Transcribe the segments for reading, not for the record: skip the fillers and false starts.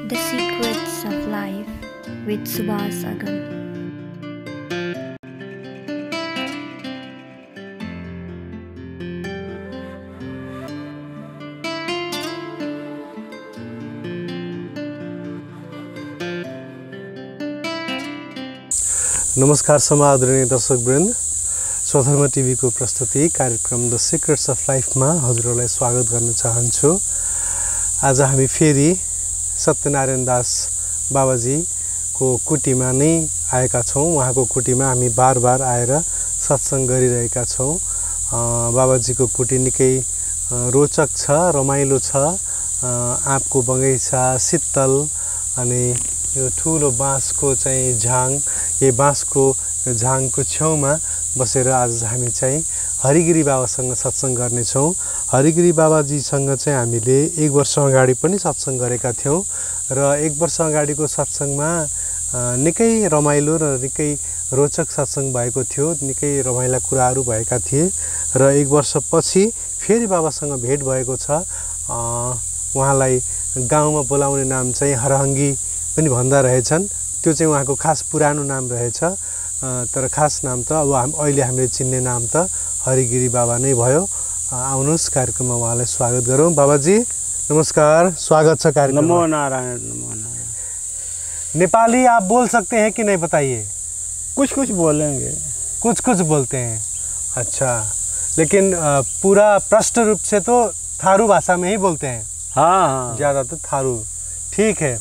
The Secrets of Life with Subhas Agam. नमस्कार समादरणीय दर्शकवृन्द, स्वधर्म TV को प्रस्तुति कार्यक्रम द सिक्रेट्स अफ लाइफ में हजुरहरूलाई स्वागत गर्न चाहन्छु। आज हामी फेरि सत्यनारायण दास बाबाजी को कुटीमा नै आएका छौं। उहाँको कुटीमा हामी बार आएर सत्संग गरिरहेका छौं। बाबाजी को कुटी निकै रोचक छ, रमाइलो छ। आँपको बगैँचा, शीतल अनि यो ठुलो बाँसको चाहिँ झाङ, यो बाँसको झाङको छेउमा बसेर आज हामी चाहिँ हरिगिरी बाबासँग सत्संग गर्नेछौँ। हरिगिरी बाबाजीसँग चाहिँ हामीले 1 वर्ष अगाडि पनि सत्संग गरेका थियौँ र 1 वर्ष अगाडिको सत्संगमा निकै रमाइलो र निकै रोचक सत्संग भएको थियो। निकै रमाइला कुराहरू भएका थिए र 1 वर्षपछि फेरि बाबासँग भेट भएको छ। उहाँलाई गाउँमा बोलाउने नाम चाहिँ हरहङ्गी पनि भन्दा रहेछन्। त्यो चाहिँ उहाँको खास पुरानो नाम रहेछ, तर खास नाम त अब अहिले हामीले चिन्ने नाम त हरिगिरी बाबा नै भयो। आउनुहोस् कार्यक्रममा उहाँलाई स्वागत गरौँ। बाबाजी नमस्कार, स्वागत छ कार्यक्रम। नमो नारायण, नमो नारायण। नेपाली आप बोल सकते हैं कि नहीं, बताइए। कुछ कुछ बोलेंगे, कुछ कुछ बोलते हैं। अच्छा, लेकिन पूरा प्रष्ट रूप से तो थारू भाषा में ही बोलते हैं। हाँ, ज़्यादा तो थारू। ठीक है,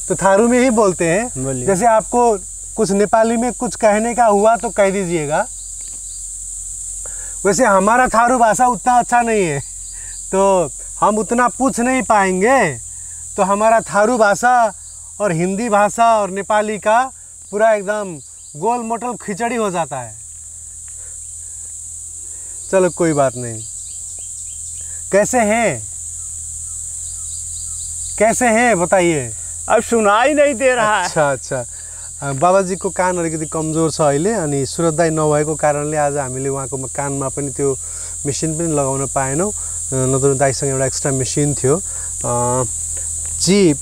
तो थारू में ही बोलते हैं। जैसे आपको कुछ नेपाली में कुछ कहने का हुआ तो कह दीजिएगा। वैसे हमारा थारू भाषा उतना अच्छा नहीं है, तो हम उतना पूछ नहीं पाएंगे। तो हमारा थारू भाषा और हिंदी भाषा और नेपाली का पूरा एकदम गोल मोटल खिचड़ी हो जाता है। चलो कोई बात नहीं। कैसे हैं, कैसे हैं बताइए। अब सुनाई नहीं दे रहा है। अच्छा, बाबाजी को कान अलिकति कमजोर छ अहिले, अनि सुरदाई नभएको कारणले आज हामीले उहाँको कानमा पनि त्यो मेसिन पनि लगाउन पाएनौँ। नत्र दाईसँग एउटा एक्स्ट्रा मेसिन थियो। जी,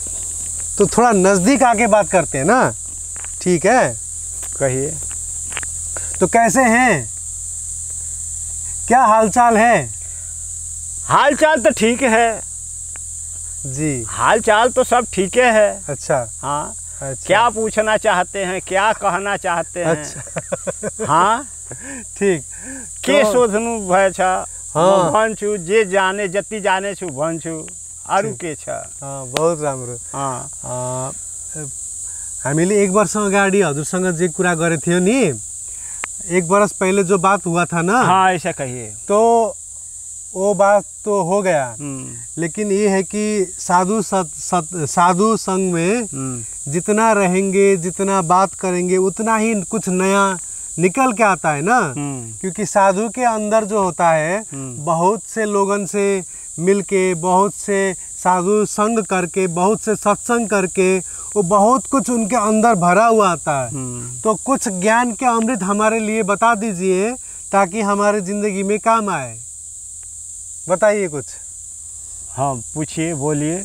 तो थोड़ा नज़दीक आके बात करते हैं ना, ठीक है? कहिए। तो कैसे हैं, क्या हालचाल है? हालचाल तो ठीक है जी, हाल चाल तो सब ठीक है। अच्छा, हाँ, अच्छा। क्या पूछना चाहते हैं, क्या कहना चाहते हैं? अच्छा हाँ, ठीक। के शोधनु भय छ, हाँ। भन्छु जे जाने जति जाने छु भन्छु, अरू के छ। हाँ, बहुत राम्रो। हाँ, हामीले 1 वर्ष अगाडि हजुरसँग जे कुरा गरे थियो नि, 1 वर्ष पहले जो बात हुआ था ना। हाँ, ऐसा कहिए। तो वो बात तो हो गया, लेकिन ये है कि साधु संग में जितना रहेंगे, जितना बात करेंगे, उतना ही कुछ नया निकल के आता है ना। क्योंकि साधु के अंदर जो होता है, बहुत से लोगों से मिलके, बहुत से साधु संग करके, बहुत से सत्संग करके, वो बहुत कुछ उनके अंदर भरा हुआ आता है। तो कुछ ज्ञान के अमृत हमारे लिए बता दीजिए, ताकि हमारे जिंदगी में काम आए। बताइए कुछ। हाँ, पूछिए, बोलिए।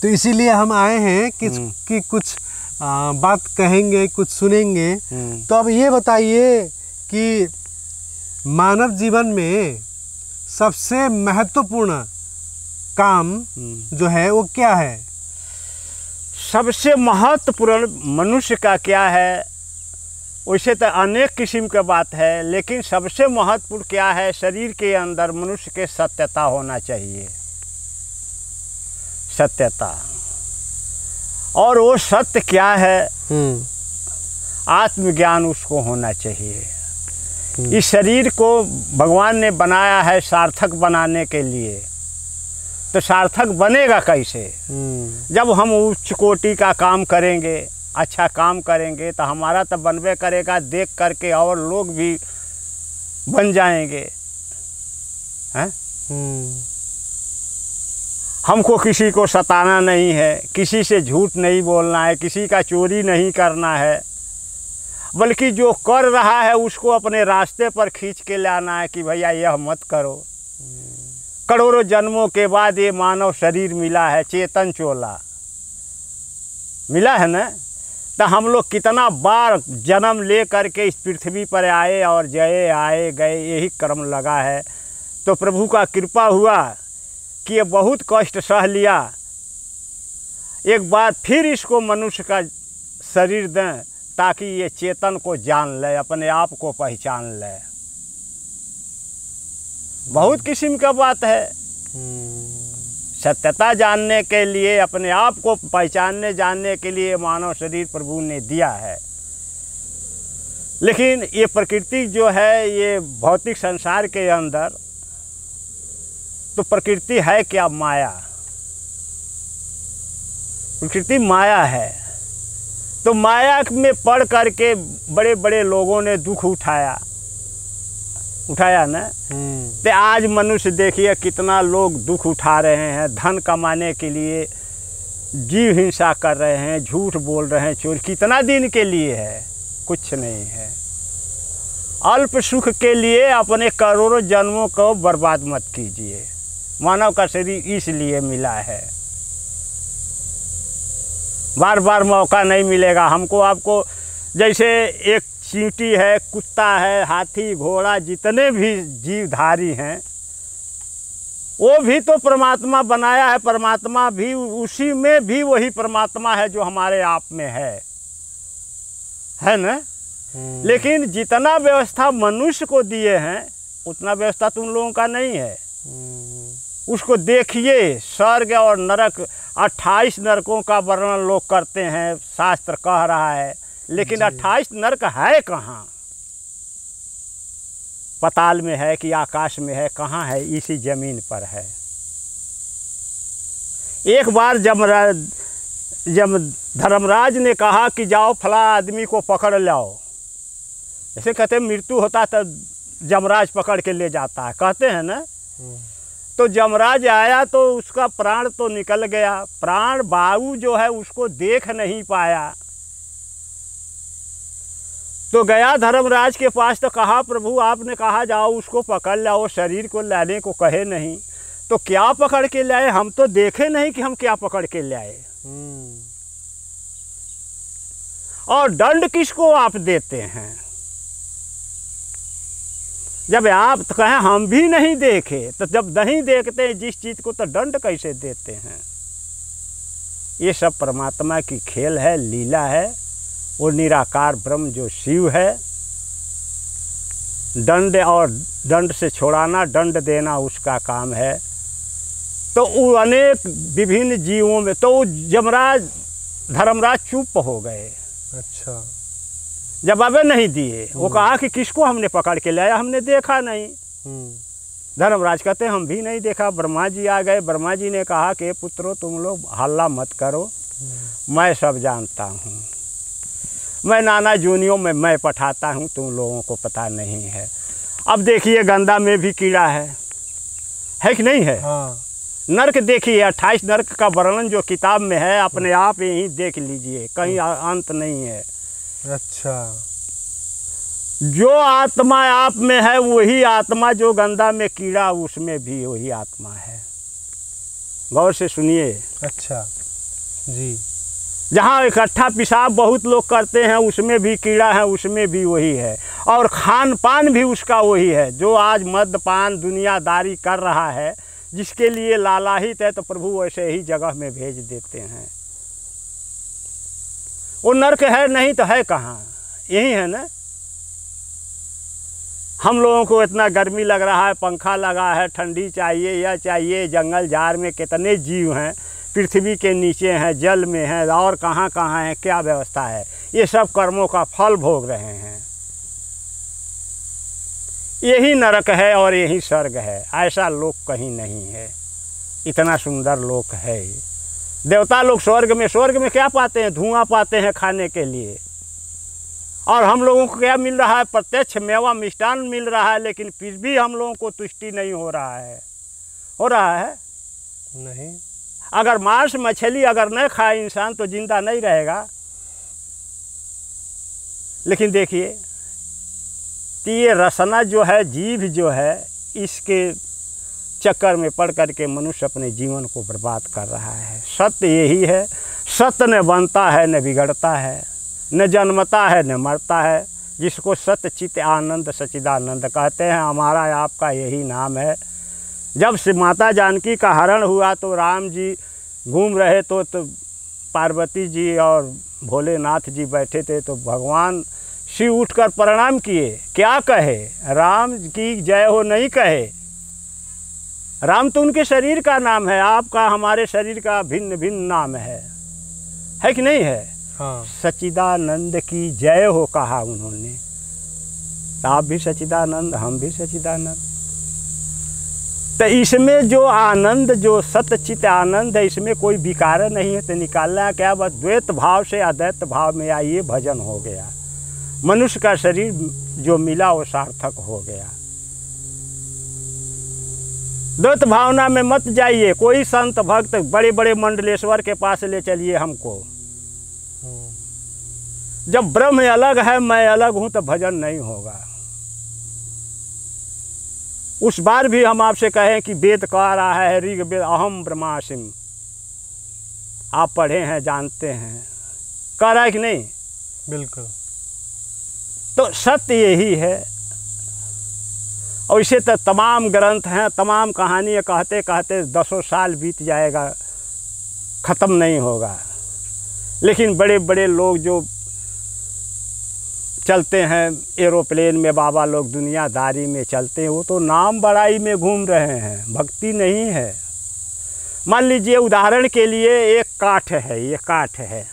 तो इसीलिए हम आए हैं कि कुछ बात कहेंगे, कुछ सुनेंगे। तो अब ये बताइए कि मानव जीवन में सबसे महत्वपूर्ण काम जो है वो क्या है? सबसे महत्वपूर्ण मनुष्य का क्या है, वैसे तो अनेक किस्म की बात है, लेकिन सबसे महत्वपूर्ण क्या है, शरीर के अंदर मनुष्य के सत्यता होना चाहिए। सत्यता। और वो सत्य क्या है, आत्मज्ञान उसको होना चाहिए। इस शरीर को भगवान ने बनाया है सार्थक बनाने के लिए, तो सार्थक बनेगा कैसे? जब हम उच्च कोटि का काम करेंगे, अच्छा काम करेंगे, तो हमारा तो बनबे करेगा, देख करके और लोग भी बन जाएंगे। हैं? हमको किसी को सताना नहीं है, किसी से झूठ नहीं बोलना है, किसी का चोरी नहीं करना है, बल्कि जो कर रहा है उसको अपने रास्ते पर खींच के लाना है कि भैया यह मत करो। करोड़ों जन्मों के बाद ये मानव शरीर मिला है, चेतन चोला। मिला है ना। तो हम लोग कितना बार जन्म ले करके इस पृथ्वी पर आए और जय आए गए, यही कर्म लगा है। तो प्रभु का कृपा हुआ कि ये बहुत कष्ट सह लिया, एक बार फिर इसको मनुष्य का शरीर दें ताकि ये चेतन को जान ले, अपने आप को पहचान ले। बहुत किस्म का बात है। सत्यता जानने के लिए, अपने आप को पहचानने जानने के लिए मानव शरीर प्रभु ने दिया है। लेकिन ये प्रकृति जो है, ये भौतिक संसार के अंदर, तो प्रकृति है क्या? माया। प्रकृति माया है। तो माया में पड़ करके बड़े बड़े लोगों ने दुख उठाया ना। तो आज मनुष्य देखिए कितना लोग दुख उठा रहे हैं, धन कमाने के लिए जीव हिंसा कर रहे हैं, झूठ बोल रहे हैं, चोरी। कितना दिन के लिए है? कुछ नहीं है। अल्प सुख के लिए अपने करोड़ों जन्मों को बर्बाद मत कीजिए। मानव का शरीर इसलिए मिला है, बार बार मौका नहीं मिलेगा हमको आपको। जैसे एक चींटी है, कुत्ता है, हाथी, घोड़ा, जितने भी जीवधारी हैं, वो भी तो परमात्मा बनाया है। परमात्मा भी, उसी में भी वही परमात्मा है जो हमारे आप में है ना। लेकिन जितना व्यवस्था मनुष्य को दिए हैं उतना व्यवस्था तुम लोगों का नहीं है। उसको देखिए, स्वर्ग और नरक, 28 नरकों का वर्णन लोग करते हैं, शास्त्र कह रहा है। लेकिन 28 नरक है कहाँ? पताल में है कि आकाश में है? कहाँ है? इसी जमीन पर है। एक बार जब धर्मराज ने कहा कि जाओ फला आदमी को पकड़ लाओ, जैसे कहते हैं मृत्यु होता तो जमराज पकड़ के ले जाता है, कहते हैं ना। तो जमराज आया तो उसका प्राण तो निकल गया। प्राण वायु जो है उसको देख नहीं पाया। तो गया धर्मराज के पास, तो कहा प्रभु आपने कहा जाओ उसको पकड़ लाओ, शरीर को लाने को कहे नहीं, तो क्या पकड़ के लाए? हम तो देखे नहीं कि हम क्या पकड़ के लाए। और दंड किसको आप देते हैं? जब आप तो कहें हम भी नहीं देखे, तो जब नहीं देखते जिस चीज को, तो दंड कैसे देते हैं? ये सब परमात्मा की खेल है, लीला है। वो निराकार ब्रह्म जो शिव है, दंड और दंड से छोड़ाना, दंड देना उसका काम है। तो वो अनेक विभिन्न जीवों में, तो वो जमराज धर्मराज चुप हो गए। अच्छा, जवाब नहीं दिए। वो कहा कि किसको हमने पकड़ के लाया, हमने देखा नहीं। धर्मराज कहते हम भी नहीं देखा। ब्रह्मा जी आ गए। ब्रह्मा जी ने कहा कि पुत्रों तुम लोग हल्ला मत करो, मैं सब जानता हूँ। मैं नाना जूनियों में मैं पठाता हूँ, तुम लोगों को पता नहीं है। अब देखिए गंगा में भी कीड़ा है कि नहीं है? हाँ। नरक देखिए, 28 नरक का वर्णन जो किताब में है, अपने आप यहीं देख लीजिए, कहीं अंत नहीं है। अच्छा, जो आत्मा आप में है वही आत्मा जो गंगा में कीड़ा, उसमें भी वही आत्मा है। गौर से सुनिए। अच्छा जी। जहाँ इकट्ठा पेशाब बहुत लोग करते हैं उसमें भी कीड़ा है, उसमें भी वही है। और खान पान भी उसका वही है। जो आज मद्यपान दुनियादारी कर रहा है, जिसके लिए लालायित है, तो प्रभु वैसे ही जगह में भेज देते हैं। वो नरक है नहीं तो है कहाँ? यही है ना। हम लोगों को इतना गर्मी लग रहा है, पंखा लगा है, ठंडी चाहिए, यह चाहिए। जंगल झाड़ में कितने जीव हैं, पृथ्वी के नीचे हैं, जल में हैं, और कहाँ कहाँ हैं, क्या व्यवस्था है। ये सब कर्मों का फल भोग रहे हैं। यही नरक है और यही स्वर्ग है। ऐसा लोक कहीं नहीं है। इतना सुंदर लोक है। देवता लोग स्वर्ग में क्या पाते हैं? धुआं पाते हैं खाने के लिए। और हम लोगों को क्या मिल रहा है? प्रत्यक्ष मेवा मिष्टान मिल रहा है। लेकिन फिर भी हम लोगों को तुष्टि नहीं हो रहा है। हो रहा है नहीं। अगर मांस मछली अगर न खाए इंसान तो जिंदा नहीं रहेगा। लेकिन देखिए कि ये रसना जो है, जीभ जो है, इसके चक्कर में पड़ कर के मनुष्य अपने जीवन को बर्बाद कर रहा है। सत्य यही है। सत्य न बनता है न बिगड़ता है, न जन्मता है न मरता है, जिसको सत्य चित्त आनंद सच्चिदानंद कहते हैं। हमारा आपका यही नाम है। जब से माता जानकी का हरण हुआ तो राम जी घूम रहे तो पार्वती जी और भोलेनाथ जी बैठे थे, तो भगवान शिव उठकर प्रणाम किए। क्या कहे? राम की जय हो नहीं कहे। राम तो उनके शरीर का नाम है, आपका हमारे शरीर का भिन्न भिन्न नाम है कि नहीं है? हाँ। सच्चिदानंद की जय हो कहा उन्होंने। आप भी सच्चिदानंद, हम भी सच्चिदानंद। तो इसमें जो आनंद, जो सतचित आनंद है, इसमें कोई विकार नहीं है। तो निकालना क्या? बस द्वैत भाव से अद्वैत भाव में आइए, भजन हो गया। मनुष्य का शरीर जो मिला वो सार्थक हो गया। द्वैत भावना में मत जाइए। कोई संत भक्त बड़े बड़े मंडलेश्वर के पास ले चलिए हमको। जब ब्रह्म अलग है, मैं अलग हूं, तो भजन नहीं होगा। उस बार भी हम आपसे कहें कि वेद कह रहा है, ऋग वेद अहम ब्रह्मास्मि, आप पढ़े हैं, जानते हैं, कह रहा है कि नहीं? बिल्कुल। तो सत्य यही है। और इसे तो तमाम ग्रंथ हैं, तमाम कहानियाँ कहते कहते 10 साल बीत जाएगा, ख़त्म नहीं होगा। लेकिन बड़े बड़े लोग जो चलते हैं एरोप्लेन में, बाबा लोग दुनियादारी में चलते हैं, वो तो नाम बड़ाई में घूम रहे हैं, भक्ति नहीं है। मान लीजिए उदाहरण के लिए एक काठ है, ये काठ है,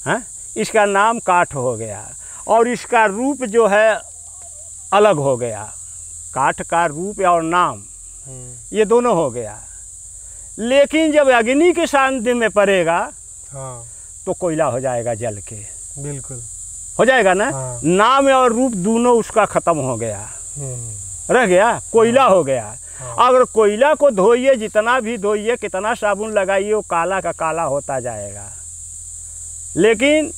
हाँ? इसका नाम काठ हो गया और इसका रूप जो है अलग हो गया। काठ का रूप और नाम ये दोनों हो गया। लेकिन जब अग्नि के सानिध्य में पड़ेगा, हाँ, तो कोयला हो जाएगा जल के। बिल्कुल हो जाएगा ना। हाँ। नाम और रूप दोनों उसका खत्म हो गया, रह गया, कोयला हो गया। हाँ। अगर कोयला को धोइए, जितना भी धोइए, कितना साबुन लगाइए, वो काला का काला होता जाएगा। लेकिन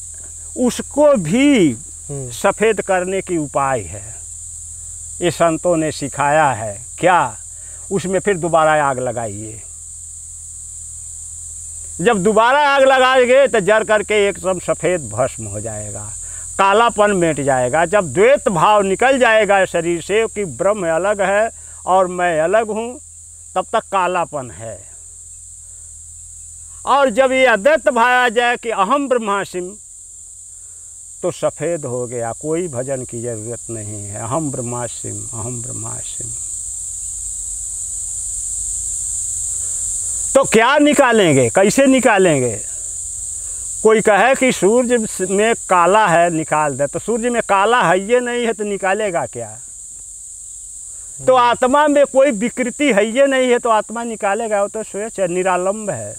उसको भी सफ़ेद करने की उपाय है, ये संतों ने सिखाया है। क्या? उसमें फिर दोबारा आग लगाइए। जब दोबारा आग लगाएंगे तो जल करके एकदम सफ़ेद भस्म हो जाएगा, कालापन मिट जाएगा। जब द्वैत भाव निकल जाएगा शरीर से कि ब्रह्म अलग है और मैं अलग हूँ, तब तक कालापन है। और जब ये अद्वैत भाव आ जाए कि अहम ब्रह्मास्मि, तो सफ़ेद हो गया, कोई भजन की जरूरत नहीं है। अहम ब्रह्मास्मि, अहम ब्रह्मास्मि। तो क्या निकालेंगे, कैसे निकालेंगे? कोई कहे कि सूर्य में काला है, निकाल दे, तो सूर्य में काला है ये नहीं है, तो निकालेगा क्या? तो आत्मा में कोई विकृति है ये नहीं है, तो आत्मा निकालेगा? वो तो स्वयं निरालंब है,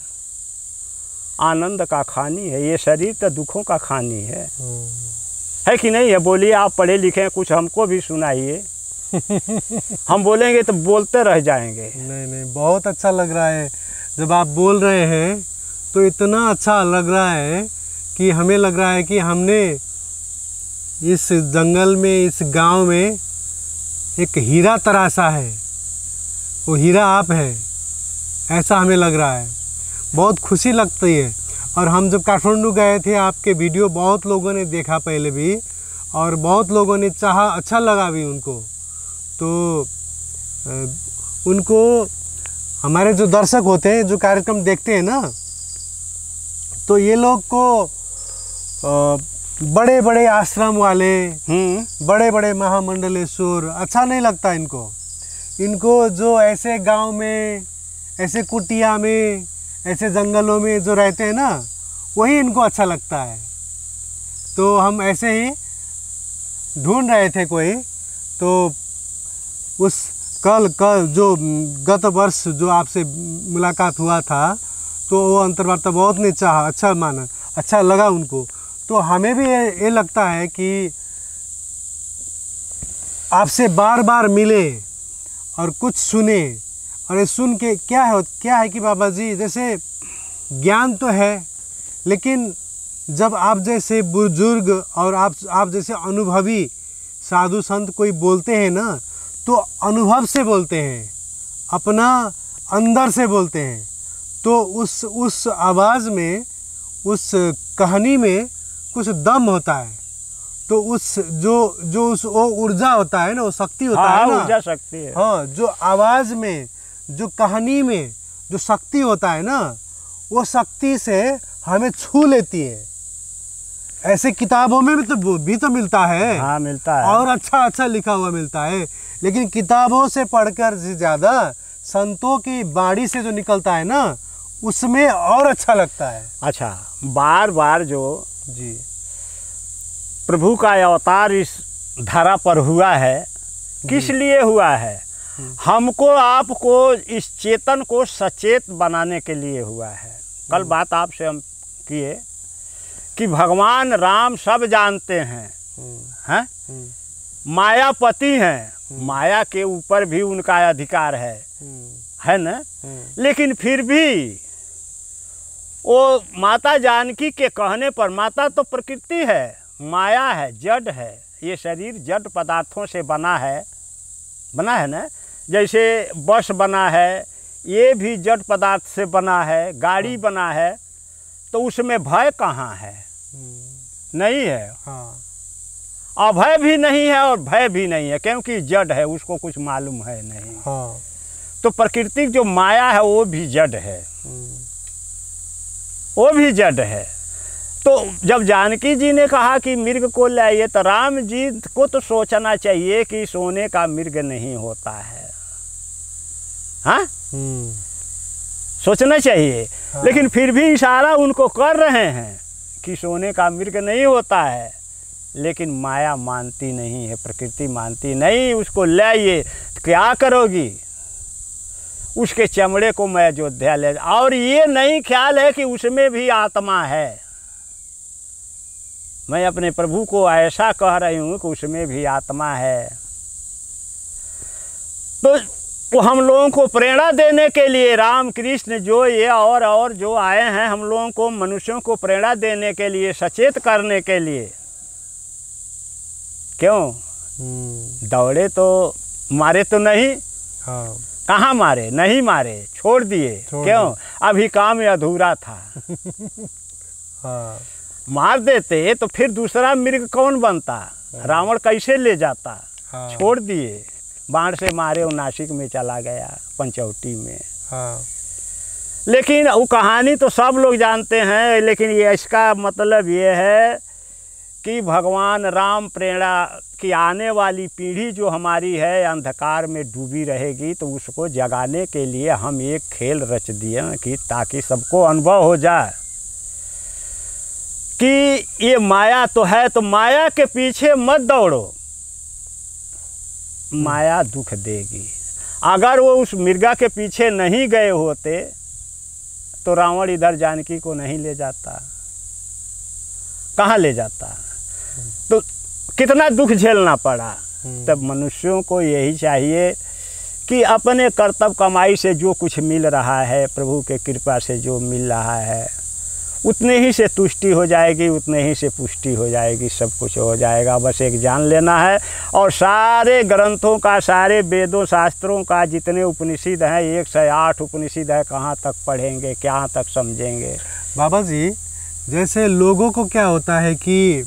आनंद का खानी है। ये शरीर तो दुखों का खानी है कि नहीं है? बोलिए, आप पढ़े लिखे हैं, कुछ हमको भी सुनाइए। हम बोलेंगे तो बोलते रह जाएंगे। नहीं, बहुत अच्छा लग रहा है जब आप बोल रहे हैं, तो इतना अच्छा लग रहा है कि हमें लग रहा है कि हमने इस जंगल में, इस गांव में एक हीरा तराशा है, वो हीरा आप है, ऐसा हमें लग रहा है। बहुत खुशी लगती है। और हम जब काठमांडू गए थे, आपके वीडियो बहुत लोगों ने देखा पहले भी, और बहुत लोगों ने चाहा, अच्छा लगा भी उनको। तो उनको, हमारे जो दर्शक होते हैं, जो कार्यक्रम देखते हैं ना, तो ये लोग को बड़े बड़े आश्रम वाले, बड़े बड़े महामंडलेश्वर अच्छा नहीं लगता इनको जो ऐसे गांव में, ऐसे कुटिया में, ऐसे जंगलों में जो रहते हैं ना, वही इनको अच्छा लगता है। तो हम ऐसे ही ढूंढ रहे थे कोई, तो उस कल जो गत वर्ष जो आपसे मुलाकात हुआ था, तो वो अंतर्वार्ता बहुत ने चाहा, अच्छा माना, अच्छा लगा उनको। तो हमें भी ये लगता है कि आपसे बार बार मिले और कुछ सुने। और ये सुन के क्या है कि बाबा जी, जैसे ज्ञान तो है, लेकिन जब आप जैसे बुजुर्ग और आप जैसे अनुभवी साधु संत कोई बोलते हैं ना, तो अनुभव से बोलते हैं, अपना अंदर से बोलते हैं। तो उस आवाज़ में उस कहानी में कुछ दम होता है, तो उस जो उस वो ऊर्जा होता है ना, वो शक्ति होता है ना, ऊर्जा शक्ति है। हाँ, जो आवाज़ में, जो कहानी में जो शक्ति होता है ना, वो शक्ति से हमें छू लेती है। ऐसे किताबों में भी तो मिलता है। हाँ, मिलता है, और अच्छा लिखा हुआ मिलता है, लेकिन किताबों से पढ़कर ज़्यादा संतों की वाणी से जो निकलता है ना, उसमें और अच्छा लगता है। अच्छा, बार बार जो जी प्रभु का अवतार इस धरा पर हुआ है, किस लिए हुआ है? हमको आपको इस चेतन को सचेत बनाने के लिए हुआ है। कल बात आपसे हम किए कि भगवान राम सब जानते हैं, हैं? मायापति हैं, माया के ऊपर भी उनका अधिकार है ना? लेकिन फिर भी वो माता जानकी के कहने पर, माता तो प्रकृति है, माया है, जड़ है, ये शरीर जड़ पदार्थों से बना है ना। जैसे बस बना है, ये भी जड़ पदार्थ से बना है, गाड़ी बना है, तो उसमें भय कहाँ है? नहीं है। हाँ। अभय भी नहीं है और भय भी नहीं है, क्योंकि जड़ है, उसको कुछ मालूम है नहीं। हाँ। तो प्रकृति जो माया है वो भी जड़ है, वो भी जड़ है। तो जब जानकी जी ने कहा कि मृग को लाइए, तो राम जी को तो सोचना चाहिए कि सोने का मृग नहीं होता है, हाँ? सोचना चाहिए। हाँ। लेकिन फिर भी इशारा उनको कर रहे हैं कि सोने का मृग नहीं होता है, लेकिन माया मानती नहीं है, प्रकृति मानती नहीं। उसको लाइए, क्या करोगी? उसके चमड़े को मैं अयोध्या ले, और ये नहीं ख्याल है कि उसमें भी आत्मा है। मैं अपने प्रभु को ऐसा कह रही हूँ कि उसमें भी आत्मा है। तो वो हम लोगों को प्रेरणा देने के लिए राम कृष्ण जो ये और जो आए हैं, हम लोगों को, मनुष्यों को प्रेरणा देने के लिए, सचेत करने के लिए। क्यों? दौड़े तो मारे तो नहीं। हाँ। कहाँ मारे? नहीं मारे, छोड़ दिए। क्यों? अभी काम अधूरा था। हाँ। मार देते तो फिर दूसरा मृग कौन बनता? रावण कैसे ले जाता? हाँ। छोड़ दिए, बाण से मारे और नासिक में चला गया, पंचवटी में। हाँ। लेकिन वो कहानी तो सब लोग जानते हैं, लेकिन ये इसका मतलब ये है कि भगवान राम प्रेरणा की आने वाली पीढ़ी जो हमारी है अंधकार में डूबी रहेगी, तो उसको जगाने के लिए हम एक खेल रच दिए कि ताकि सबको अनुभव हो जाए कि ये माया तो है, तो माया के पीछे मत दौड़ो, माया दुख देगी। अगर वो उस मिर्गा के पीछे नहीं गए होते तो रावण इधर जानकी को नहीं ले जाता, कहाँ ले जाता? तो कितना दुख झेलना पड़ा। तब मनुष्यों को यही चाहिए कि अपने कर्तव्य कमाई से जो कुछ मिल रहा है, प्रभु के कृपा से जो मिल रहा है, उतने ही से तुष्टि हो जाएगी, उतने ही से पुष्टि हो जाएगी, सब कुछ हो जाएगा। बस एक जान लेना है। और सारे ग्रंथों का, सारे वेदों शास्त्रों का जितने उपनिषद हैं, 108 उपनिषद है, कहाँ तक पढ़ेंगे, कहाँ तक समझेंगे? बाबा जी, जैसे लोगों को क्या होता है कि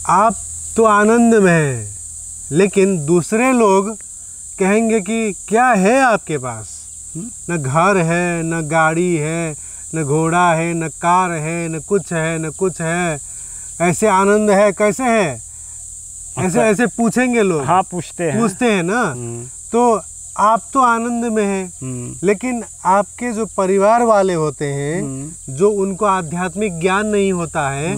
आप तो आनंद में हैं, लेकिन दूसरे लोग कहेंगे कि क्या है आपके पास? न घर है, न गाड़ी है, न घोड़ा है, न कार है, न कुछ है, न कुछ है, ऐसे आनंद है, कैसे है? ऐसे पूछेंगे लोग। हाँ, पूछते हैं ना। तो आप तो आनंद में हैं, लेकिन आपके जो परिवार वाले होते हैं, जो उनको आध्यात्मिक ज्ञान नहीं होता है,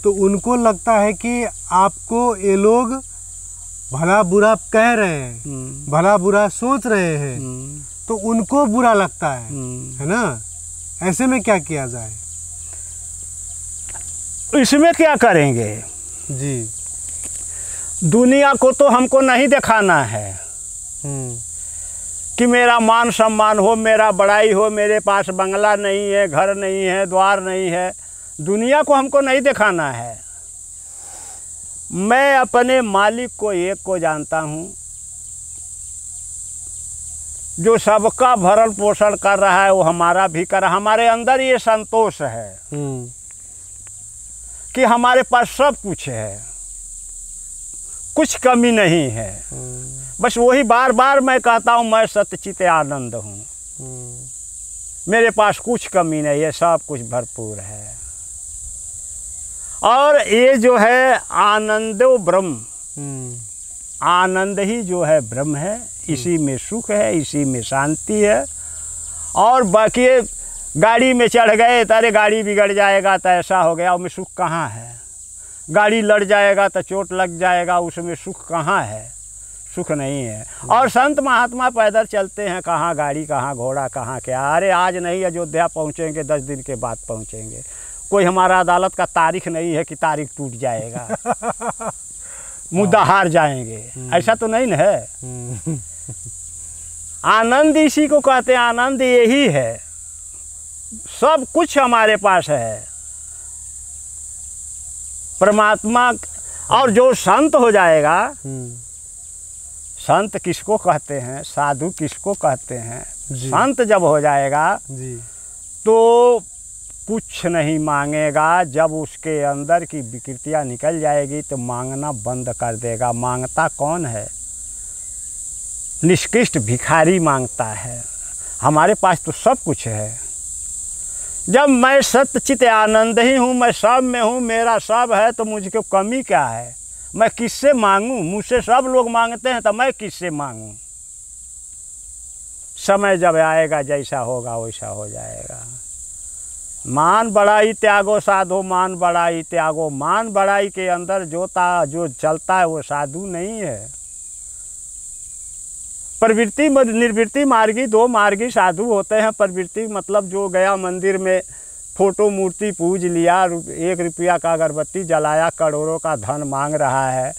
तो उनको लगता है कि आपको ये लोग भला बुरा कह रहे हैं, भला बुरा सोच रहे हैं, तो उनको बुरा लगता है ना? ऐसे में क्या किया जाए? इसमें क्या करेंगे जी? दुनिया को तो हमको नहीं दिखाना है कि मेरा मान सम्मान हो, मेरा बड़ाई हो, मेरे पास बंगला नहीं है, घर नहीं है, द्वार नहीं है। दुनिया को हमको नहीं दिखाना है। मैं अपने मालिक को एक को जानता हूँ जो सबका भरण पोषण कर रहा है वो हमारा भी कर रहा है। हमारे अंदर ये संतोष है कि हमारे पास सब कुछ है, कुछ कमी नहीं है। बस वही बार बार मैं कहता हूँ, मैं सच्चित आनंद हूँ, मेरे पास कुछ कमी नहीं है, सब कुछ भरपूर है। और ये जो है आनंदो ब्रह्म, आनंद ही जो है ब्रह्म है, इसी में सुख है, इसी में शांति है। और बाकी गाड़ी में चढ़ गए, अरे गाड़ी बिगड़ जाएगा तो ऐसा हो गया, उसमें सुख कहाँ है? गाड़ी लड़ जाएगा तो चोट लग जाएगा, उसमें सुख कहाँ है? सुख नहीं है। और संत महात्मा पैदल चलते हैं, कहाँ गाड़ी, कहाँ घोड़ा, कहाँ क्या। अरे आज नहीं अयोध्या पहुँचेंगे, 10 दिन के बाद पहुँचेंगे। कोई हमारा अदालत का तारीख नहीं है कि तारीख टूट जाएगा, मुद्दा हार जाएंगे, ऐसा तो नहीं है। आनंद इसी को कहते हैं, आनंद यही है, सब कुछ हमारे पास है परमात्मा। और जो संत हो जाएगा, संत किसको कहते हैं, साधु किसको कहते हैं? संत जब हो जाएगा जी, तो कुछ नहीं मांगेगा। जब उसके अंदर की विकृतियाँ निकल जाएगी तो मांगना बंद कर देगा। मांगता कौन है? निष्कृष्ट भिखारी मांगता है। हमारे पास तो सब कुछ है। जब मैं सच्चित आनंद ही हूँ, मैं सब में हूँ, मेरा सब है, तो मुझको कमी क्या है? मैं किससे मांगूँ? मुझसे सब लोग मांगते हैं तो मैं किससे मांगूँ? समय जब आएगा, जैसा होगा वैसा हो जाएगा। मान बड़ाई त्यागो साधो, मान बड़ाई त्यागो। मान बड़ाई के अंदर जो चलता है वो साधु नहीं है। प्रवृत्ति निर्वृत्ति मार्गी, 2 मार्गी साधु होते हैं। प्रवृत्ति मतलब जो गया मंदिर में फोटो मूर्ति पूज लिया, 1 रुपया का अगरबत्ती जलाया, करोड़ों का धन मांग रहा है,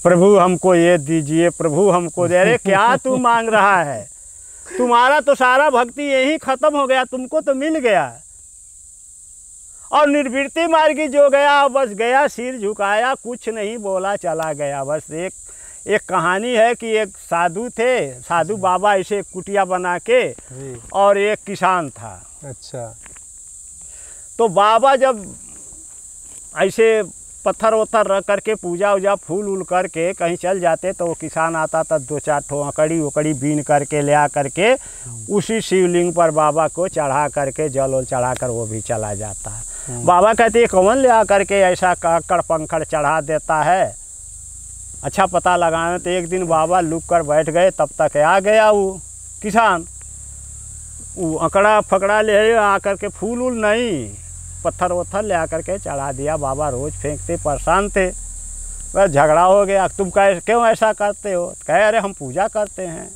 प्रभु हमको ये दीजिए, प्रभु हमको दे। अरे क्या तू मांग रहा है? तुम्हारा तो सारा भक्ति यही खत्म हो गया, तुमको तो मिल गया। और निर्वृत्ति मार्गी जो गया, बस गया, सिर झुकाया, कुछ नहीं बोला, चला गया। बस एक कहानी है कि एक साधु थे, साधु बाबा ऐसे कुटिया बना के, और एक किसान था। अच्छा। तो बाबा जब ऐसे पत्थर वत्थर रख करके पूजा उजा फूल उल करके कहीं चल जाते, तो वो किसान आता था, 2-4 ठो अकड़ी उकड़ी बीन करके ले आ करके उसी शिवलिंग पर बाबा को चढ़ा करके, जल उल चढ़ा कर वो भी चला जाता है। बाबा कहते कौन ले आ करके ऐसा अकड़ पंखड़ चढ़ा देता है? अच्छा पता लगाने। तो एक दिन बाबा लुक कर बैठ गए, तब तक आ गया वो किसान, वो अकड़ा फकड़ा ले आ करके, फूल उल नहीं, पत्थर वत्थर ले आकर के चढ़ा दिया। बाबा रोज़ फेंकते, परेशान थे। बस झगड़ा हो गया, तुम क्यों ऐसा करते हो? कहे अरे हम पूजा करते हैं।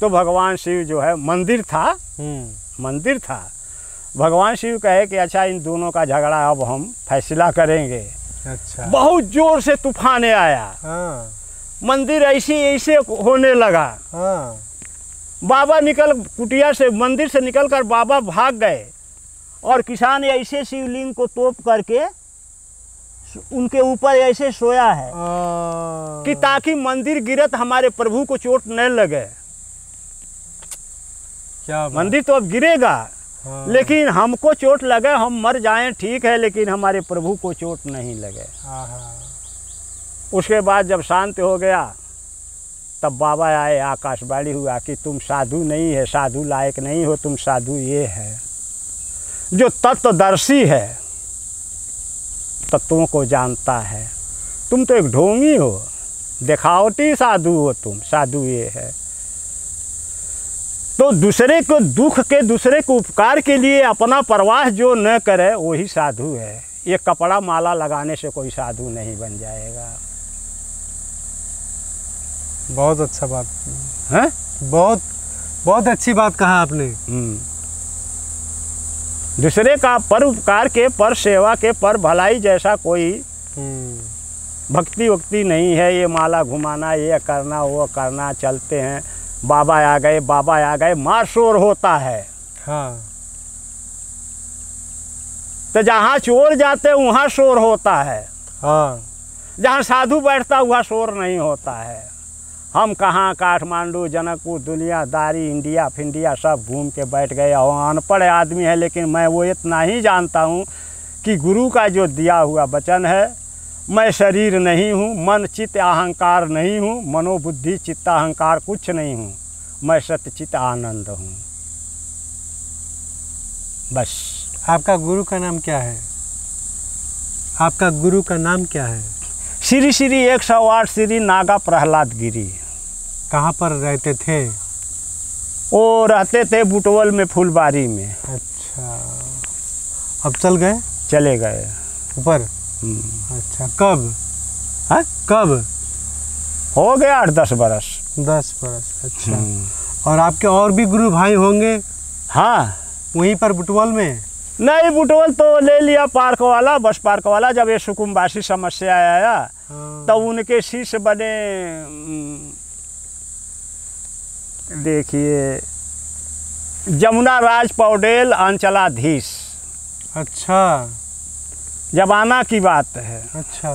तो भगवान शिव जो है, मंदिर था, भगवान शिव कहे कि अच्छा इन दोनों का झगड़ा अब हम फैसला करेंगे। अच्छा। बहुत जोर से तूफान आया। हाँ। मंदिर ऐसे होने लगा। हाँ। बाबा कुटिया से, मंदिर से निकलकर बाबा भाग गए, और किसान ऐसे शिवलिंग को तोप करके उनके ऊपर ऐसे सोया है कि ताकि मंदिर गिरत हमारे प्रभु को चोट न लगे। क्या मंदिर तो अब गिरेगा, लेकिन हमको चोट लगे, हम मर जाएं ठीक है, लेकिन हमारे प्रभु को चोट नहीं लगे। उसके बाद जब शांत हो गया, तब बाबा आए, आकाशवाणी हुआ कि तुम साधु नहीं है, साधु लायक नहीं हो, तुम साधु ये है जो तत्वदर्शी है, तत्वों को जानता है। तुम तो एक ढोंगी हो, दिखावटी साधु हो तुम, साधु ये है। तो दूसरे को दुख के, दूसरे को उपकार के लिए अपना परवाह जो न करे वही साधु है। ये कपड़ा माला लगाने से कोई साधु नहीं बन जाएगा। बहुत अच्छा बात है, बहुत अच्छी बात कहा आपने। दूसरे का पर उपकार के, पर सेवा के, पर भलाई जैसा कोई भक्ति वक्ति नहीं है। ये माला घुमाना, ये करना, वो करना, चलते हैं, बाबा आ गए, बाबा आ गए, मार शोर होता है। हाँ। तो जहाँ चोर जाते वहाँ शोर होता है। हाँ। जहाँ साधु बैठता वहाँ शोर नहीं होता है। हम कहाँ काठमांडू, जनकपुर, दुनियादारी, इंडिया फिंडिया सब घूम के बैठ गए। और अनपढ़ आदमी है, लेकिन मैं वो इतना ही जानता हूँ कि गुरु का जो दिया हुआ वचन है, मैं शरीर नहीं हूँ, मन चित्त अहंकार नहीं हूँ, मनोबुद्धि चित्त अहंकार कुछ नहीं हूँ, मैं सत्यचित आनंद हूँ। बस। आपका गुरु का नाम क्या है? आपका गुरु का नाम क्या है? श्री श्री 108 श्री नागा प्रहलाद गिरी। कहाँ पर रहते थे? वो रहते थे बुटवल में, फुलबारी में। अच्छा, अब चले गए ऊपर? अच्छा, कब? हाँ, कब? हो गया 8-10 बरस। 10 बरस, अच्छा। और आपके और भी गुरु भाई होंगे? हाँ, वहीं पर बुटवल में? नहीं, बुटवल तो ले लिया पार्क वाला, बस पार्क वाला। जब ये सुकुम्बासी समस्या आया तो उनके शिष्य बने, देखिए, जमुना राज पौडेल अंचलाधीश। अच्छा, जमाना की बात है। अच्छा,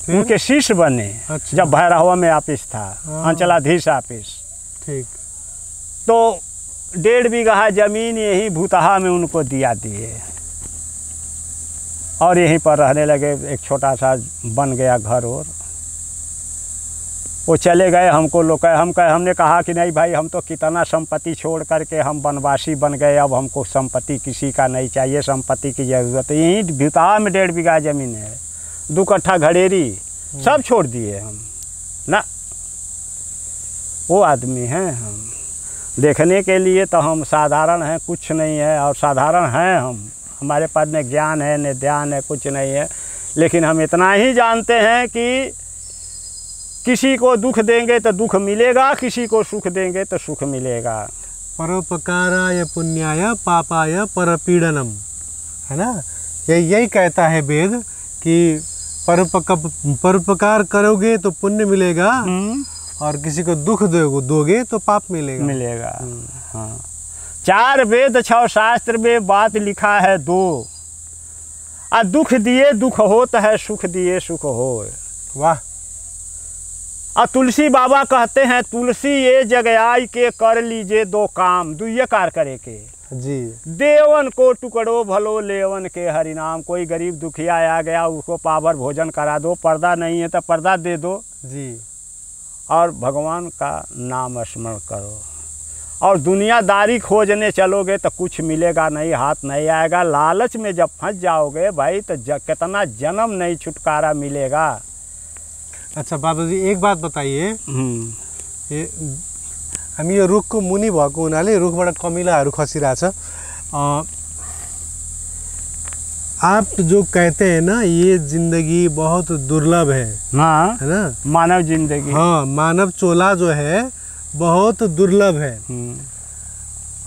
उनके शिष्य बने। अच्छा। जब भैरहवा में ऑफिस था, अंचलाधीश ऑफिस। ठीक। तो 1.5 बीघा जमीन यही भूतहा में उनको दिया दिए और यहीं पर रहने लगे। एक छोटा सा बन गया घर और वो चले गए। हमको लोग हमने कहा कि नहीं भाई, हम तो कितना संपत्ति छोड़ करके हम वनवासी बन गए, अब हमको संपत्ति किसी का नहीं चाहिए, संपत्ति की ज़रूरत है। यहीं भूतहा में 1.5 बीघा ज़मीन है, 2 कट्ठा घड़ेरी, सब छोड़ दिए हम ना। वो आदमी हैं हम। देखने के लिए तो हम साधारण हैं, कुछ नहीं है, और साधारण हैं हम। हमारे पास न ज्ञान है न ध्यान है, कुछ नहीं है। लेकिन हम इतना ही जानते हैं कि किसी को दुख देंगे तो दुख मिलेगा, किसी को सुख देंगे तो सुख मिलेगा। परोपकाराय पुण्याय पापाय परपीड़नम, है ना? यही कहता है वेद कि परोपकार करोगे तो पुण्य मिलेगा और किसी को दुख दोगे तो पाप मिलेगा। हाँ, 4 वेद 6 शास्त्र में बात लिखा है 2। आ दुख दिए दुख होत है, सुख दिए सुख हो। वाह। और तुलसी बाबा कहते हैं, तुलसी ये जगयाई के कर लीजिए 2 काम, 2 कार करे के जी। देवन को टुकड़ो भलो लेवन के हरिनाम। कोई गरीब दुखिया आ गया, उसको पावर भोजन करा दो, पर्दा नहीं है तो पर्दा दे दो जी। और भगवान का नाम स्मरण करो। और दुनियादारी खोजने चलोगे तो कुछ मिलेगा नहीं, हाथ नहीं आएगा। लालच में जब फंस जाओगे भाई तो कितना जन्म नहीं छुटकारा मिलेगा। अच्छा बाबा जी, एक बात बताइए, हामी यो रुखको मुनि भएको हुनाले रुखबाट कमिलाहरू खसिरहेछ। आप जो कहते हैं ना, ये जिंदगी बहुत दुर्लभ है, हाँ, है ना? मानव जिंदगी, हाँ, मानव चोला जो है बहुत दुर्लभ है।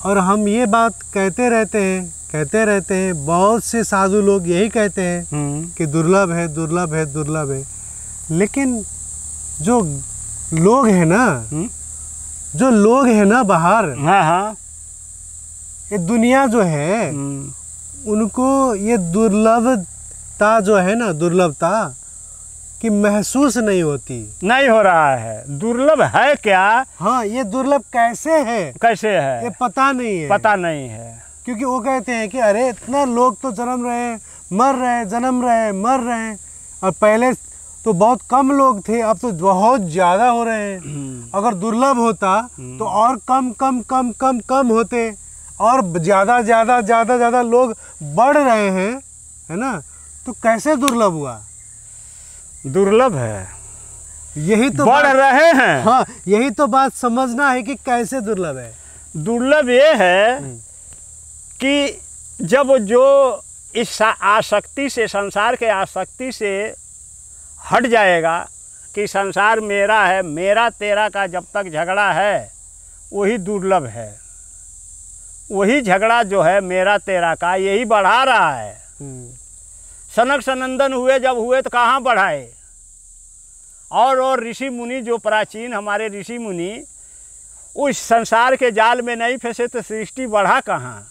और हम ये बात कहते रहते हैं। बहुत से साधु लोग यही कहते हैं कि दुर्लभ है, दुर्लभ है, दुर्लभ है। लेकिन जो लोग हैं ना बाहर, हाँ, ये दुनिया जो है, उनको ये दुर्लभता जो है ना, दुर्लभता की महसूस नहीं होती, नहीं हो रहा है। दुर्लभ है क्या? हाँ, ये दुर्लभ कैसे है ये पता नहीं है। क्योंकि वो कहते हैं कि अरे इतना लोग तो जन्म रहे, मर रहे, जन्म रहे, मर रहे, और पहले तो बहुत कम लोग थे, अब तो बहुत ज़्यादा हो रहे हैं। अगर दुर्लभ होता तो और कम होते, और ज़्यादा लोग बढ़ रहे हैं, है ना? तो कैसे दुर्लभ हुआ? दुर्लभ है, यही तो बढ़ रहे हैं। हाँ, यही तो बात समझना है कि कैसे दुर्लभ है। दुर्लभ ये है कि जब जो इस आसक्ति से, संसार के आसक्ति से हट जाएगा कि संसार मेरा है, मेरा तेरा का जब तक झगड़ा है वही दुर्लभ है। वही झगड़ा जो है मेरा तेरा का, यही बढ़ा रहा है। सनक सनंदन हुए जब हुए तो कहाँ बढ़ाए? और ऋषि मुनि जो प्राचीन हमारे ऋषि मुनि उस संसार के जाल में नहीं फंसे तो सृष्टि बढ़ा कहाँ?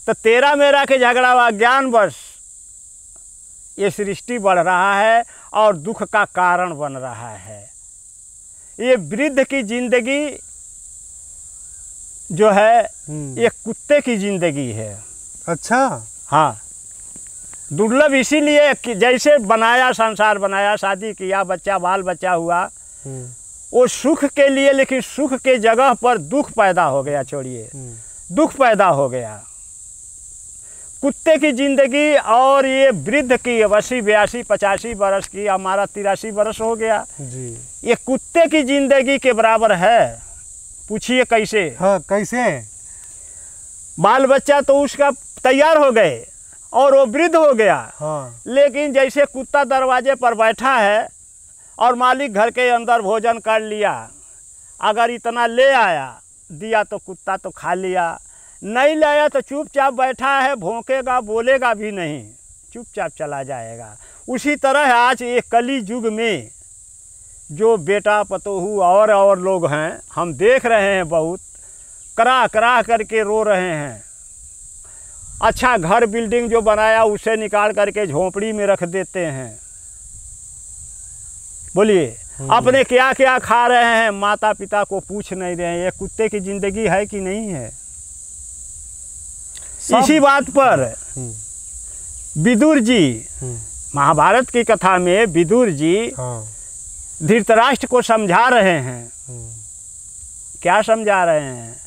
तो तेरा मेरा के झगड़ा व ज्ञानवश ये सृष्टि बढ़ रहा है और दुख का कारण बन रहा है। ये वृद्ध की जिंदगी जो है ये कुत्ते की जिंदगी है। अच्छा। हाँ, दुर्लभ इसीलिए कि जैसे बनाया, संसार बनाया, शादी किया, बच्चा बाल बच्चा हुआ, वो सुख के लिए, लेकिन सुख के जगह पर दुख पैदा हो गया। छोड़िए, दुख पैदा हो गया। कुत्ते की जिंदगी और ये वृद्ध की 80, 82, 85 बरस की, हमारा 83 बरस हो गया जी। ये कुत्ते की जिंदगी के बराबर है। पूछिए कैसे? हाँ, कैसे? बाल बच्चा तो उसका तैयार हो गए और वो वृद्ध हो गया। हाँ। लेकिन जैसे कुत्ता दरवाजे पर बैठा है और मालिक घर के अंदर भोजन कर लिया, अगर इतना ले आया दिया तो कुत्ता तो खा लिया, नहीं लाया तो चुपचाप बैठा है, भौंकेगा, बोलेगा भी नहीं, चुपचाप चला जाएगा। उसी तरह आज ये कली युग में जो बेटा पतोहू और लोग हैं, हम देख रहे हैं, बहुत करा करा करके रो रहे हैं। अच्छा घर बिल्डिंग जो बनाया उसे निकाल करके झोंपड़ी में रख देते हैं। बोलिए, अपने क्या क्या खा रहे हैं, माता पिता को पूछ नहीं रहे हैं। ये कुत्ते की जिंदगी है कि नहीं है? इसी बात पर विदुर जी, महाभारत की कथा में विदुर जी धृतराष्ट्र को समझा रहे हैं। क्या समझा रहे हैं?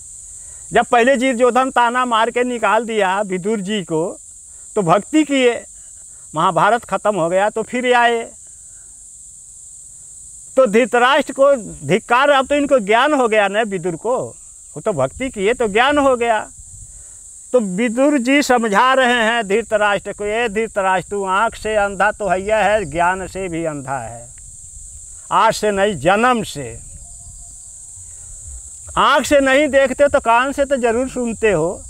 जब पहले दुर्योधन ताना मार के निकाल दिया विदुर जी को, तो भक्ति किए, महाभारत खत्म हो गया, तो फिर आए तो धृतराष्ट्र को धिक्कार। अब तो इनको ज्ञान हो गया ना, विदुर को, वो तो भक्ति किए तो ज्ञान हो गया। तो विदुर जी समझा रहे हैं धृतराष्ट्र को, ये धृतराष्ट्र तू आँख से अंधा तो हैया है, ज्ञान से भी अंधा है। आज से नहीं, जन्म से। आँख से नहीं देखते तो कान से तो जरूर सुनते हो।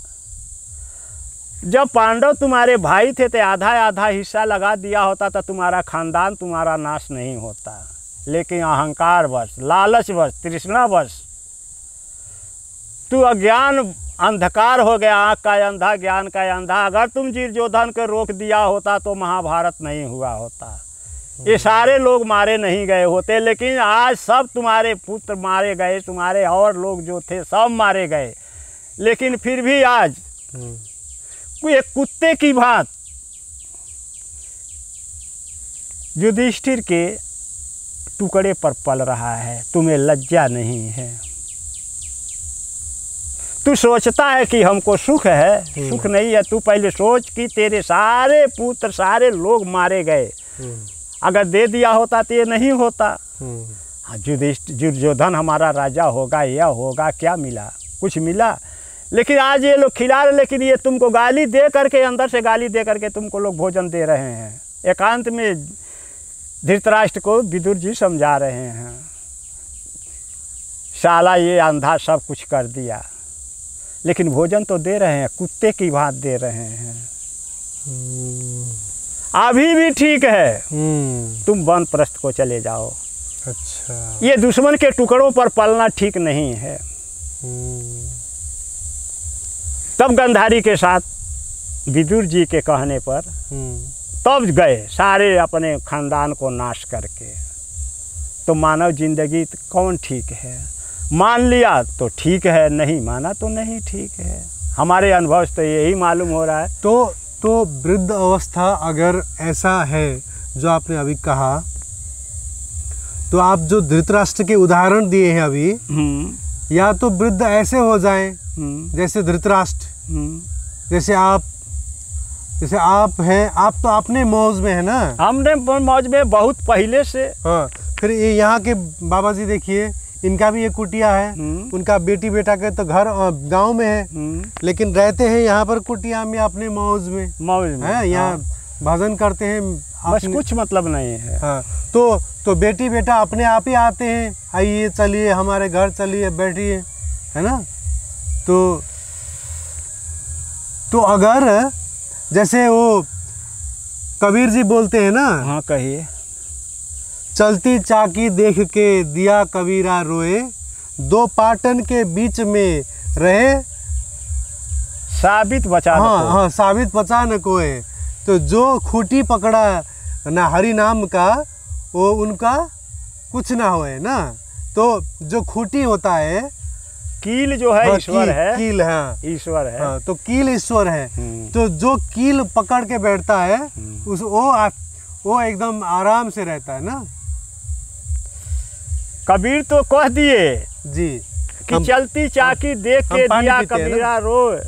जब पांडव तुम्हारे भाई थे तो आधा आधा हिस्सा लगा दिया होता तो तुम्हारा खानदान, तुम्हारा नाश नहीं होता। लेकिन अहंकारवश, लालचवश, तृष्णावश तू अज्ञान अंधकार हो गया, आँख का अंधा, ज्ञान का अंधा। अगर तुम दुर्योधन को रोक दिया होता तो महाभारत नहीं हुआ होता, ये सारे लोग मारे नहीं गए होते। लेकिन आज सब तुम्हारे पुत्र मारे गए, तुम्हारे और लोग जो थे सब मारे गए। लेकिन फिर भी आज एक कुत्ते की बात युधिष्ठिर के टुकड़े पर पल रहा है, तुम्हें लज्जा नहीं है? तू सोचता है कि हमको सुख है, सुख नहीं है। तू पहले सोच कि तेरे सारे पुत्र, सारे लोग मारे गए, अगर दे दिया होता तो ये नहीं होता। दुर्योधन हमारा राजा होगा, यह होगा, क्या मिला? कुछ मिला? लेकिन आज ये लोग खिला रहे, लेकिन ये तुमको गाली दे करके, अंदर से गाली दे करके तुमको लोग भोजन दे रहे हैं। एकांत में धृतराष्ट्र को विदुर जी समझा रहे हैं, साला ये अंधा सब कुछ कर दिया, लेकिन भोजन तो दे रहे हैं, कुत्ते की बात दे रहे हैं। अभी भी ठीक है, तुम वानप्रस्थ को चले जाओ। अच्छा, ये दुश्मन के टुकड़ों पर पलना ठीक नहीं है। तब गांधारी के साथ विदुर जी के कहने पर तब गए सारे अपने खानदान को नाश करके। तो मानव जिंदगी कौन ठीक है? मान लिया तो ठीक है, नहीं माना तो नहीं ठीक है। हमारे अनुभव से तो यही मालूम हो रहा है। तो वृद्ध अवस्था अगर ऐसा है जो आपने अभी कहा, तो आप जो धृतराष्ट्र के उदाहरण दिए हैं अभी, या तो वृद्ध ऐसे हो जाएं जैसे धृतराष्ट्र, जैसे आप हैं, आप तो अपने मौज में है ना। हमने मौज में बहुत पहले से। हाँ, फिर ये यहाँ के बाबा जी देखिए, इनका भी एक कुटिया है, उनका बेटी बेटा के तो घर गांव में है, लेकिन रहते हैं यहाँ पर कुटिया में अपने मौज में है। यहाँ भजन करते हैं, बस कुछ मतलब नहीं है। हाँ, तो बेटी बेटा अपने आप ही आते हैं, आइए चलिए हमारे घर चलिए बैठिए, है ना। तो अगर जैसे वो कबीर जी बोलते हैं ना, हाँ कहिए, चलती चाकी देख के दिया कबीरा रोए, दो पाटन के बीच में रहे साबित बचा न कोय। हाँ, साबित बचा न कोय। तो जो खूटी पकड़ा ना हरि नाम का, वो उनका कुछ ना होए ना। तो जो खूंटी होता है, कील जो है ईश्वर है, कील है ईश्वर है। हाँ, तो कील ईश्वर है। तो जो कील पकड़ के बैठता है उस वो एकदम आराम से रहता है ना। कबीर तो कह दिए जी कि चलती चाकी देख के दिया कबीरा रोए।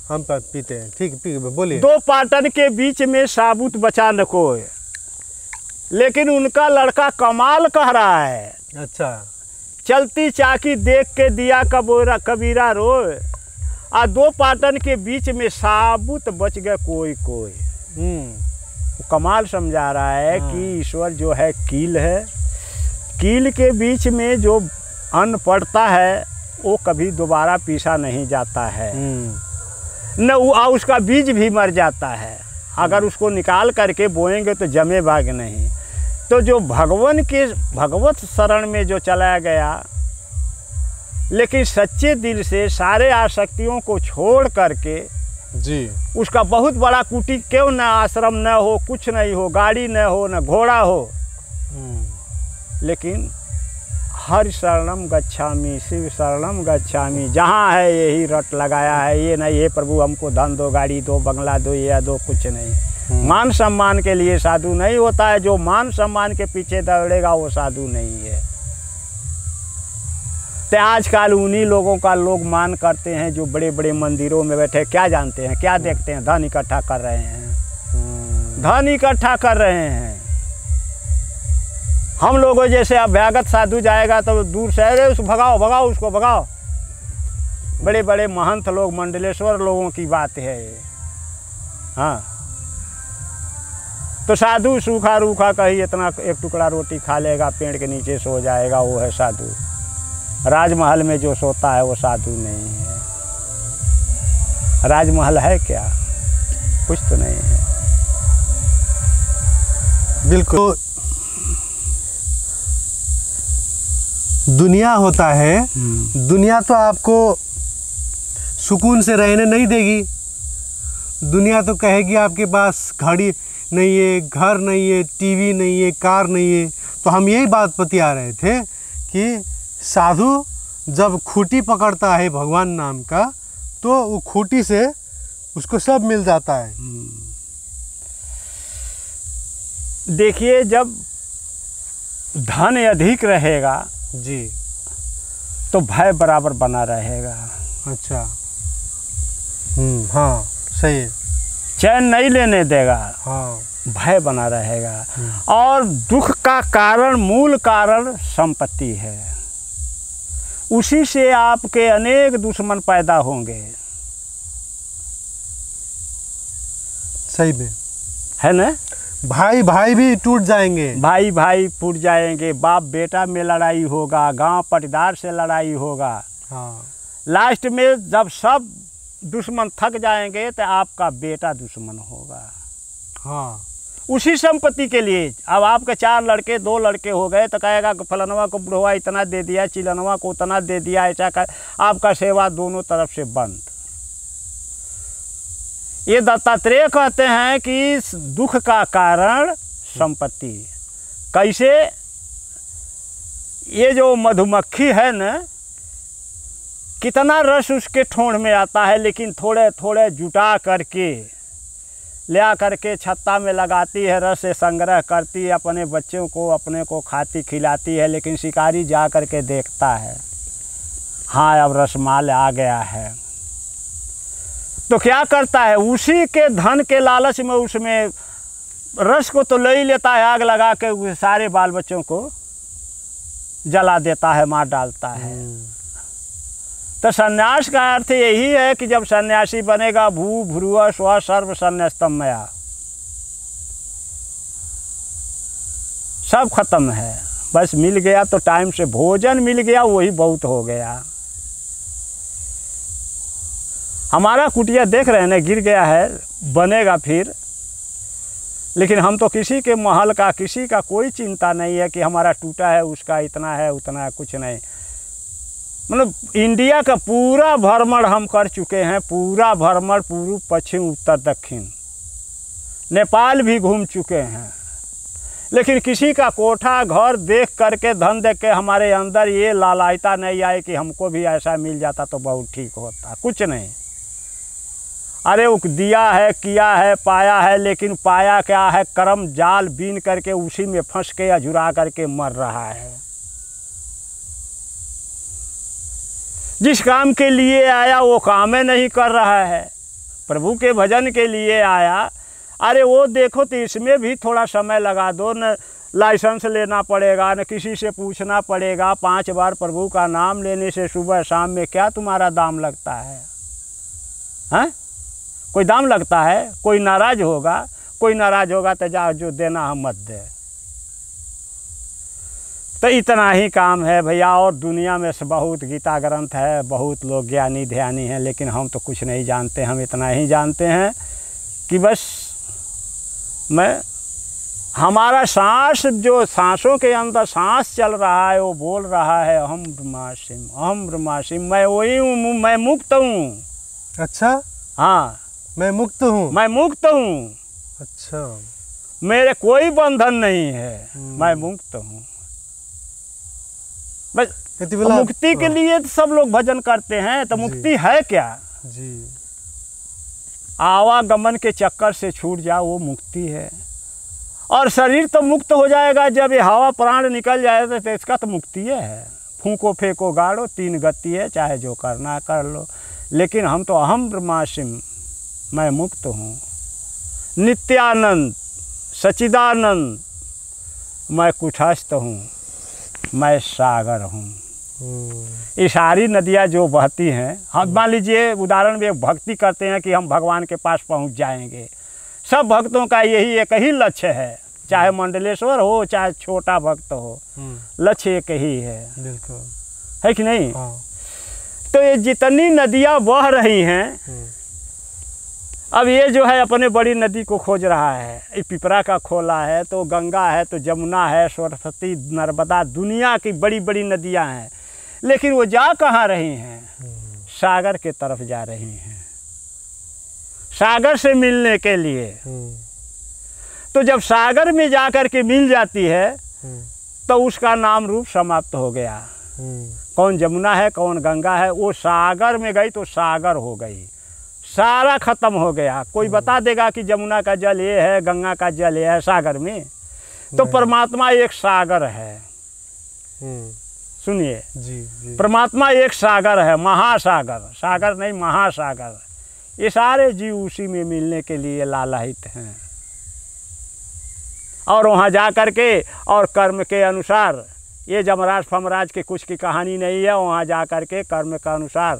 हम पीते हैं, ठीक बोलिए। दो पाटन के बीच में साबुत बचा न कोई, लेकिन उनका लड़का कमाल कह रहा है। अच्छा, चलती चाकी देख के दिया कबीरा रोए, आ दो पाटन के बीच में साबुत बच गए कोई कोई। कमाल समझा रहा है कि ईश्वर जो है कील है, कील के बीच में जो अन्न पड़ता है वो कभी दोबारा पीसा नहीं जाता है, न उसका बीज भी मर जाता है। अगर उसको निकाल करके बोएंगे तो जमे भाग नहीं। तो जो भगवत शरण में जो चला गया, लेकिन सच्चे दिल से सारे आसक्तियों को छोड़ करके जी, उसका बहुत बड़ा कुटी क्यों न, आश्रम न हो, कुछ नहीं हो, गाड़ी न हो, न घोड़ा हो, लेकिन हरि शरणम गच्छामि, शिव शरणम गच्छामि, जहाँ है यही रट लगाया है। ये नहीं है प्रभु हमको धन दो, गाड़ी दो, बंगला दो, ये दो, कुछ नहीं। मान सम्मान के लिए साधु नहीं होता है। जो मान सम्मान के पीछे दौड़ेगा वो साधु नहीं है। तो आजकल उन्हीं लोगों का लोग मान करते हैं जो बड़े बड़े मंदिरों में बैठे, क्या जानते हैं, क्या देखते हैं, धन इकट्ठा कर रहे हैं, धन इकट्ठा कर रहे हैं। हम लोगों जैसे अभ्यागत साधु जाएगा तो दूर से अरे उस भगाओ उसको भगाओ। बड़े बड़े महंत लोग, मंडलेश्वर लोगों की बात है ये। हाँ, तो साधु सूखा रूखा कहीं इतना एक टुकड़ा रोटी खा लेगा, पेड़ के नीचे सो जाएगा, वो है साधु। राजमहल में जो सोता है वो साधु नहीं है। राजमहल है क्या? कुछ तो नहीं है। बिल्कुल। दुनिया होता है, दुनिया तो आपको सुकून से रहने नहीं देगी। दुनिया तो कहेगी आपके पास घड़ी नहीं है, घर नहीं है, टीवी नहीं है, कार नहीं है। तो हम यही बात बतिया रहे थे कि साधु जब खूंटी पकड़ता है भगवान नाम का, तो वो खूंटी से उसको सब मिल जाता है। देखिए, जब धन अधिक रहेगा जी, तो भय बराबर बना रहेगा। अच्छा, हाँ सही है। चैन नहीं लेने देगा, हाँ, भय बना रहेगा। और दुख का कारण, मूल कारण संपत्ति है। उसी से आपके अनेक दुश्मन पैदा होंगे। सही में है ना? भाई भाई भी टूट जाएंगे, भाई भाई फूट जाएंगे, बाप बेटा में लड़ाई होगा, गांव पटीदार से लड़ाई होगा। हाँ, लास्ट में जब सब दुश्मन थक जाएंगे तो आपका बेटा दुश्मन होगा। हाँ, उसी संपत्ति के लिए। अब आपके 4 लड़के 2 लड़के हो गए तो कहेगा कि फलानवा को बुढ़वा इतना दे दिया, चिलनवा को उतना दे दिया, ऐसा कर आपका सेवा दोनों तरफ से बंद। ये दत्तात्रेय कहते हैं कि दुख का कारण संपत्ति। कैसे? ये जो मधुमक्खी है न, कितना रस उसके ठोड़ में आता है, लेकिन थोड़े थोड़े जुटा करके ले आ करके छत्ता में लगाती है, रस से संग्रह करती है, अपने बच्चों को अपने को खाती खिलाती है। लेकिन शिकारी जा करके देखता है, हाँ अब रसमाल आ गया है, तो क्या करता है, उसी के धन के लालच में उसमें रस को तो ले ही लेता है, आग लगा के सारे बाल बच्चों को जला देता है, मार डालता है। तो सन्यास का अर्थ यही है कि जब सन्यासी बनेगा, भू भ्रुव स्व सर्व सन्यास्तम मया, सब खत्म है। बस मिल गया तो टाइम से भोजन मिल गया, वही बहुत हो गया। हमारा कुटिया देख रहे हैं ना, गिर गया है, बनेगा फिर। लेकिन हम तो किसी के महल का, किसी का कोई चिंता नहीं है कि हमारा टूटा है, उसका इतना है उतना है, कुछ नहीं। मतलब इंडिया का पूरा भ्रमण हम कर चुके हैं, पूरा भ्रमण, पूर्व पश्चिम उत्तर दक्षिण, नेपाल भी घूम चुके हैं। लेकिन किसी का कोठा घर देख करके, धन देख के हमारे अंदर ये लालायता नहीं आए कि हमको भी ऐसा मिल जाता तो बहुत ठीक होता। कुछ नहीं। अरे वो दिया है, किया है, पाया है, लेकिन पाया क्या है? कर्म जाल बीन करके उसी में फंस के अझुरा करके मर रहा है। जिस काम के लिए आया वो काम ही नहीं कर रहा है। प्रभु के भजन के लिए आया, अरे वो देखो तो इसमें भी थोड़ा समय लगा दो, न लाइसेंस लेना पड़ेगा, न किसी से पूछना पड़ेगा। 5 बार प्रभु का नाम लेने से सुबह शाम में क्या तुम्हारा दाम लगता है? हैं? कोई दाम लगता है? कोई नाराज होगा? कोई नाराज होगा तो जा, जो देना हम मत दे। तो इतना ही काम है भैया। और दुनिया में से बहुत गीता ग्रंथ है, बहुत लोग ज्ञानी ध्यानी हैं, लेकिन हम तो कुछ नहीं जानते। हम इतना ही जानते हैं कि बस हमारा सांस, जो सांसों के अंदर सांस चल रहा है, वो बोल रहा है अहम ब्रह्मास्मि, अहम ब्रह्मास्मि, मैं वही हूँ, मैं मुक्त हूँ। अच्छा, हाँ, मैं मुक्त हूँ। मैं मुक्त हूँ। अच्छा, मेरे कोई बंधन नहीं है, मैं मुक्त हूँ। बस मुक्ति के लिए तो सब लोग भजन करते हैं। तो मुक्ति है क्या जी? आवागमन के चक्कर से छूट जाओ, वो मुक्ति है। और शरीर तो मुक्त हो जाएगा जब ये हवा प्राण निकल जाए, तो इसका तो मुक्ति है। फूंको फेंको गाड़ो, 3 गति है, चाहे जो करना कर लो। लेकिन हम तो अहम ब्रह्मास्मि, मैं मुक्त हूँ, नित्यानंद सच्चिदानंद, मैं कुटस्थ हूँ, मैं सागर हूँ। ये सारी नदियाँ जो बहती हैं, हम मान लीजिए उदाहरण में भक्ति करते हैं कि हम भगवान के पास पहुँच जाएंगे। सब भक्तों का यही एक ही लक्ष्य है, चाहे मंडलेश्वर हो, चाहे छोटा भक्त हो, लक्ष्य एक ही है। बिल्कुल, है कि नहीं? तो ये जितनी नदियाँ बह रही हैं, अब ये जो है अपने बड़ी नदी को खोज रहा है। ये पिपरा का खोला है, तो गंगा है, तो जमुना है, सरस्वती, नर्मदा, दुनिया की बड़ी बड़ी नदियाँ हैं। लेकिन वो जा कहाँ रही हैं? सागर के तरफ जा रही हैं, सागर से मिलने के लिए। तो जब सागर में जा कर के मिल जाती है, तो उसका नाम रूप समाप्त हो गया। कौन जमुना है, कौन गंगा है, वो सागर में गई तो सागर हो गई, सारा खत्म हो गया। कोई बता देगा कि जमुना का जल ये है, गंगा का जल ये है सागर में? तो परमात्मा एक सागर है। सुनिए जी, परमात्मा एक सागर है, महासागर, सागर नहीं महासागर। ये सारे जीव उसी में मिलने के लिए लालायित हैं। और वहाँ जा कर के और कर्म के अनुसार, ये जमराज फमराज के कुछ की कहानी नहीं है। वहाँ जा कर के कर्म के अनुसार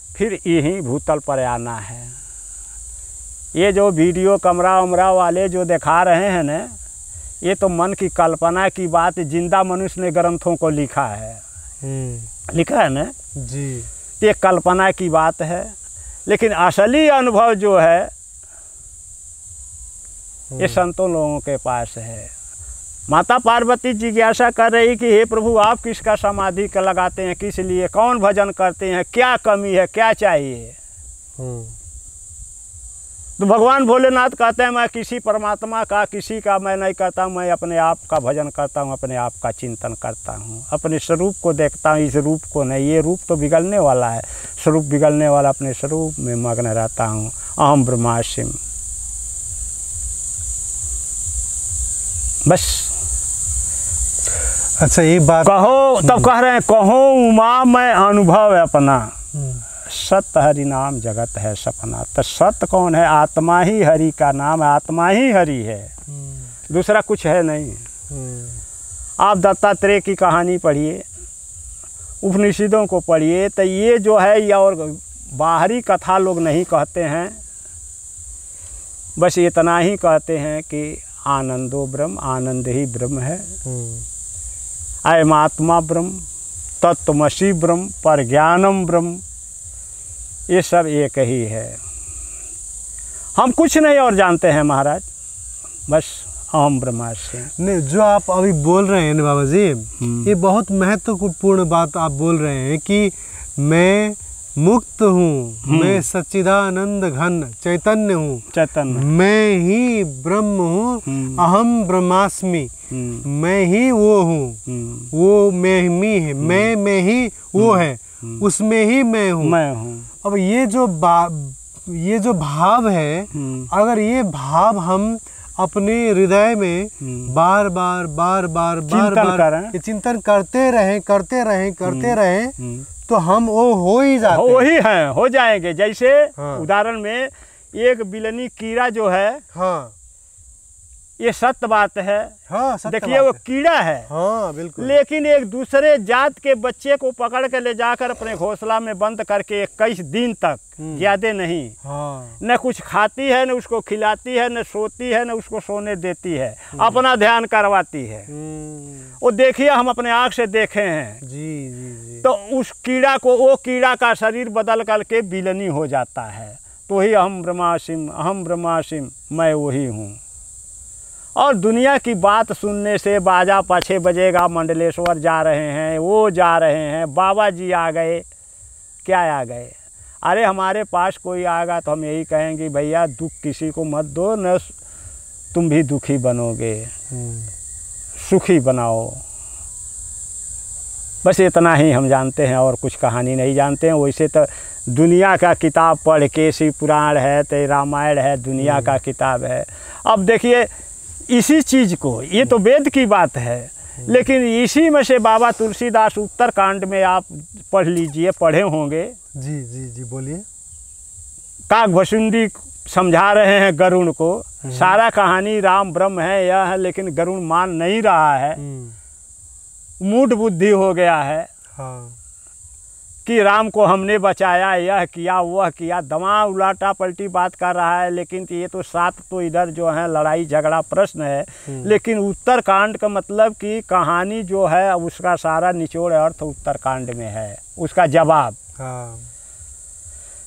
फिर यहीं भूतल पर आना है। ये जो वीडियो कैमरा उमरा वाले जो दिखा रहे हैं ना, ये तो मन की कल्पना की बात। जिंदा मनुष्य ने ग्रंथों को लिखा है, लिखा है ना जी। ये कल्पना की बात है, लेकिन असली अनुभव जो है ये संतों लोगों के पास है। माता पार्वती जिज्ञासा कर रही कि हे प्रभु, आप किसका समाधि का लगाते हैं, किस लिए, कौन भजन करते हैं, क्या कमी है, क्या चाहिए? तो भगवान भोलेनाथ कहते हैं मैं किसी परमात्मा का, किसी का मैं नहीं करता, मैं अपने आप का भजन करता हूँ, अपने आप का चिंतन करता हूँ, अपने स्वरूप को देखता हूँ, इस रूप को नहीं। ये रूप तो बिगड़ने वाला है, स्वरूप बिगड़ने वाला, अपने स्वरूप में मग्न रहता हूँ। अहम ब्रह्मास्मि, बस। अच्छा, ये बात कहो, तब कह रहे हैं कहो उमा मैं अनुभव है अपना, सत्य हरि नाम जगत है सपना। तो सत्य कौन है? आत्मा ही हरि का नाम है, आत्मा ही हरि है, दूसरा कुछ है नहीं। आप दत्तात्रेय की कहानी पढ़िए, उपनिषदों को पढ़िए, तो ये जो है ये और बाहरी कथा लोग नहीं कहते हैं, बस इतना ही कहते हैं कि आनंदो ब्रह्म, आनंद ही ब्रह्म है, अयमात्मा ब्रह्म, तत्वमसि ब्रह्म, परज्ञानम ब्रह्म, ये सब एक ही है। हम कुछ नहीं और जानते हैं महाराज, बस अहम ब्रह्मास्मि। नहीं, जो आप अभी बोल रहे हैं ना बाबा जी, ये बहुत महत्वपूर्ण बात आप बोल रहे हैं कि मैं मुक्त हूँ, मैं सच्चिदानंद घन चैतन्य हूँ, चैतन्य, मैं ही ब्रह्म हूँ, अहम ब्रह्मास्मि, मैं ही वो हूँ, वो मैं है, मैं ही वो है, उसमें ही मैं हूँ। अब ये जो भाव है, अगर ये भाव हम अपने हृदय में बार बार ये चिंतन करते रहें तो हम वो हो ही जाते हैं। वही हैं, हो जाएंगे। जैसे उदाहरण में एक बिलनी कीड़ा जो है, हाँ, ये सत्य बात है। हाँ, देखिए वो कीड़ा है, हाँ, बिल्कुल, लेकिन एक दूसरे जात के बच्चे को पकड़ के ले जाकर अपने घोंसला में बंद करके 21 दिन तक, ज्यादा नहीं, हाँ, न कुछ खाती है, न उसको खिलाती है, न सोती है, न उसको सोने देती है, अपना ध्यान करवाती है। वो देखिए हम अपने आँख से देखे हैं। जी जी जी। तो उस कीड़ा को, वो कीड़ा का शरीर बदल करके बिलनी हो जाता है। तो ही अहम ब्रह्मासिम, मैं वही हूँ। और दुनिया की बात सुनने से बाजा पाछे बजेगा, मंडलेश्वर जा रहे हैं, वो जा रहे हैं, बाबा जी आ गए, क्या आ गए? अरे हमारे पास कोई आएगा तो हम यही कहेंगे, भैया दुख किसी को मत दो, न तुम भी दुखी बनोगे, सुखी बनाओ। बस इतना ही हम जानते हैं, और कुछ कहानी नहीं जानते हैं। वैसे तो दुनिया का किताब पढ़ के, शिव पुराण है, तो रामायण है, दुनिया का किताब है। अब देखिए इसी चीज़ को, ये तो वेद की बात है, लेकिन इसी में से बाबा तुलसीदास उत्तरकांड में आप पढ़ लीजिए, पढ़े होंगे। जी जी जी, बोलिए। काकभुसुंडी समझा रहे हैं गरुण को, सारा कहानी राम ब्रह्म है यह है, लेकिन गरुण मान नहीं रहा है, मूढ़ बुद्धि हो गया है। हाँ। कि राम को हमने बचाया, यह किया वह किया, दमा उलाटा पलटी बात कर रहा है। लेकिन ये तो सात तो इधर जो है लड़ाई झगड़ा प्रश्न है, लेकिन उत्तरकांड का मतलब कि कहानी जो है उसका सारा निचोड़ अर्थ उत्तरकांड में है, उसका जवाब। हाँ।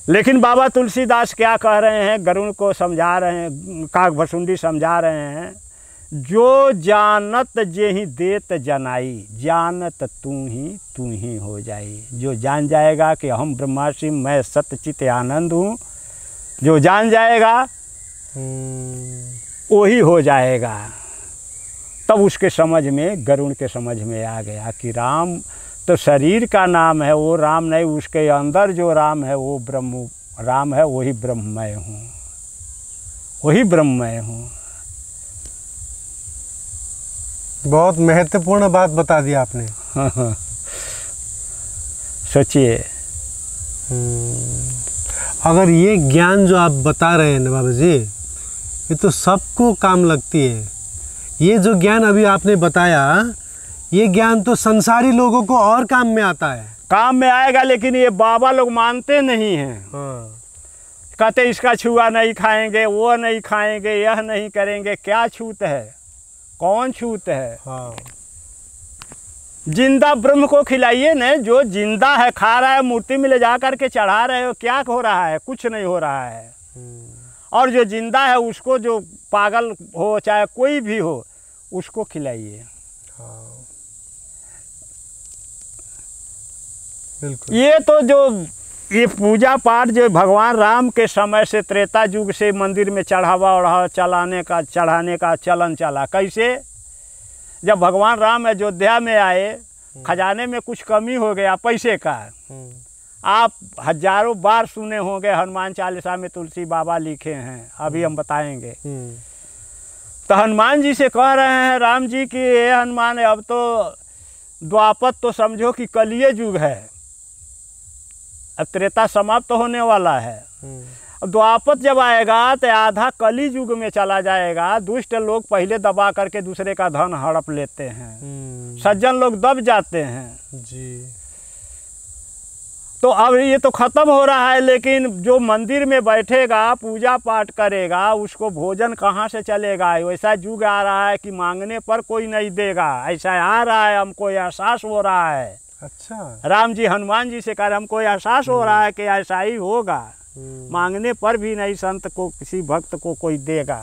लेकिन बाबा तुलसीदास क्या कह रहे हैं, गरुण को समझा रहे हैं, काकभुसुंडी समझा रहे हैं, जो जानत जेहि देत जनाई, जानत तू ही हो जाई। जो जान जाएगा कि हम ब्रह्मास्मि, मैं सत्यचित आनंद हूँ, जो जान जाएगा वही हो जाएगा। तब उसके समझ में, गरुण के समझ में आ गया कि राम तो शरीर का नाम है, वो राम नहीं, उसके अंदर जो राम है वो ब्रह्म राम है, वही ब्रह्ममय हूँ, वही ब्रह्ममय हूँ। बहुत महत्वपूर्ण बात बता दी आपने। सोचिए, अगर ये ज्ञान जो आप बता रहे हैं ना बाबा जी, ये तो सबको काम लगती है। ये जो ज्ञान अभी आपने बताया, ये ज्ञान तो संसारी लोगों को और काम में आता है। काम में आएगा, लेकिन ये बाबा लोग मानते नहीं हैं। हाँ। कहते इसका छुआ नहीं खाएंगे, वो नहीं खाएंगे, यह नहीं करेंगे। क्या छूत है? कौन छूत है? हाँ। जिंदा ब्रह्म को खिलाइए न, जो जिंदा है, खा रहा है, मूर्ति में ले जा करके चढ़ा रहे हो, क्या हो रहा है? कुछ नहीं हो रहा है। और जो जिंदा है उसको, जो पागल हो चाहे कोई भी हो, उसको खिलाइए। हाँ। बिल्कुल। ये तो जो ये पूजा पाठ जो भगवान राम के समय से, त्रेता युग से मंदिर में चढ़ावा चढ़ाने का चलन चला। कैसे? जब भगवान राम अयोध्या में आए, खजाने में कुछ कमी हो गया पैसे का। आप हजारों बार सुने होंगे, हनुमान चालीसा में तुलसी बाबा लिखे हैं, अभी हम बताएंगे। तो हनुमान जी से कह रहे हैं राम जी कि ये हनुमान, अब तो द्वापर तो समझो कि कलिये युग है, अब त्रेता समाप्त होने वाला है। अब द्वापर जब आएगा तो आधा कली युग में चला जाएगा। दुष्ट लोग पहले दबा करके दूसरे का धन हड़प लेते हैं, सज्जन लोग दब जाते हैं जी। तो अब ये तो खत्म हो रहा है, लेकिन जो मंदिर में बैठेगा, पूजा पाठ करेगा, उसको भोजन कहाँ से चलेगा? वैसा युग आ रहा है कि मांगने पर कोई नहीं देगा, ऐसा आ रहा है, हमको एहसास हो रहा है। अच्छा। राम जी हनुमान जी से कह रहे, हमको एहसास हो रहा है कि ऐसा ही होगा। मांगने पर भी नहीं संत को, किसी भक्त को कोई देगा,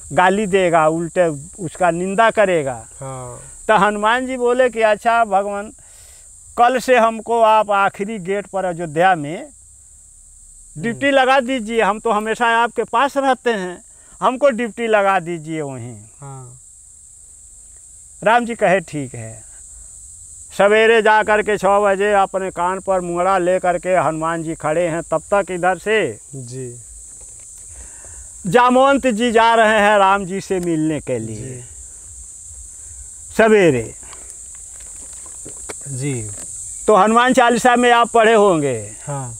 गाली देगा, उल्टे उसका निंदा करेगा। हाँ। तो हनुमान जी बोले कि अच्छा भगवान, कल से हमको आप आखिरी गेट पर अयोध्या में ड्यूटी लगा दीजिए, हम तो हमेशा आपके पास रहते हैं, हमको ड्यूटी लगा दीजिए वहीं। हाँ। राम जी कहे ठीक है। सवेरे जा कर के 6 बजे अपने कान पर मुंगड़ा ले करके हनुमान जी खड़े हैं, तब तक इधर से जी जामवंत जी जा रहे हैं राम जी से मिलने के लिए सवेरे। जी। तो हनुमान चालीसा में आप पढ़े होंगे। हाँ।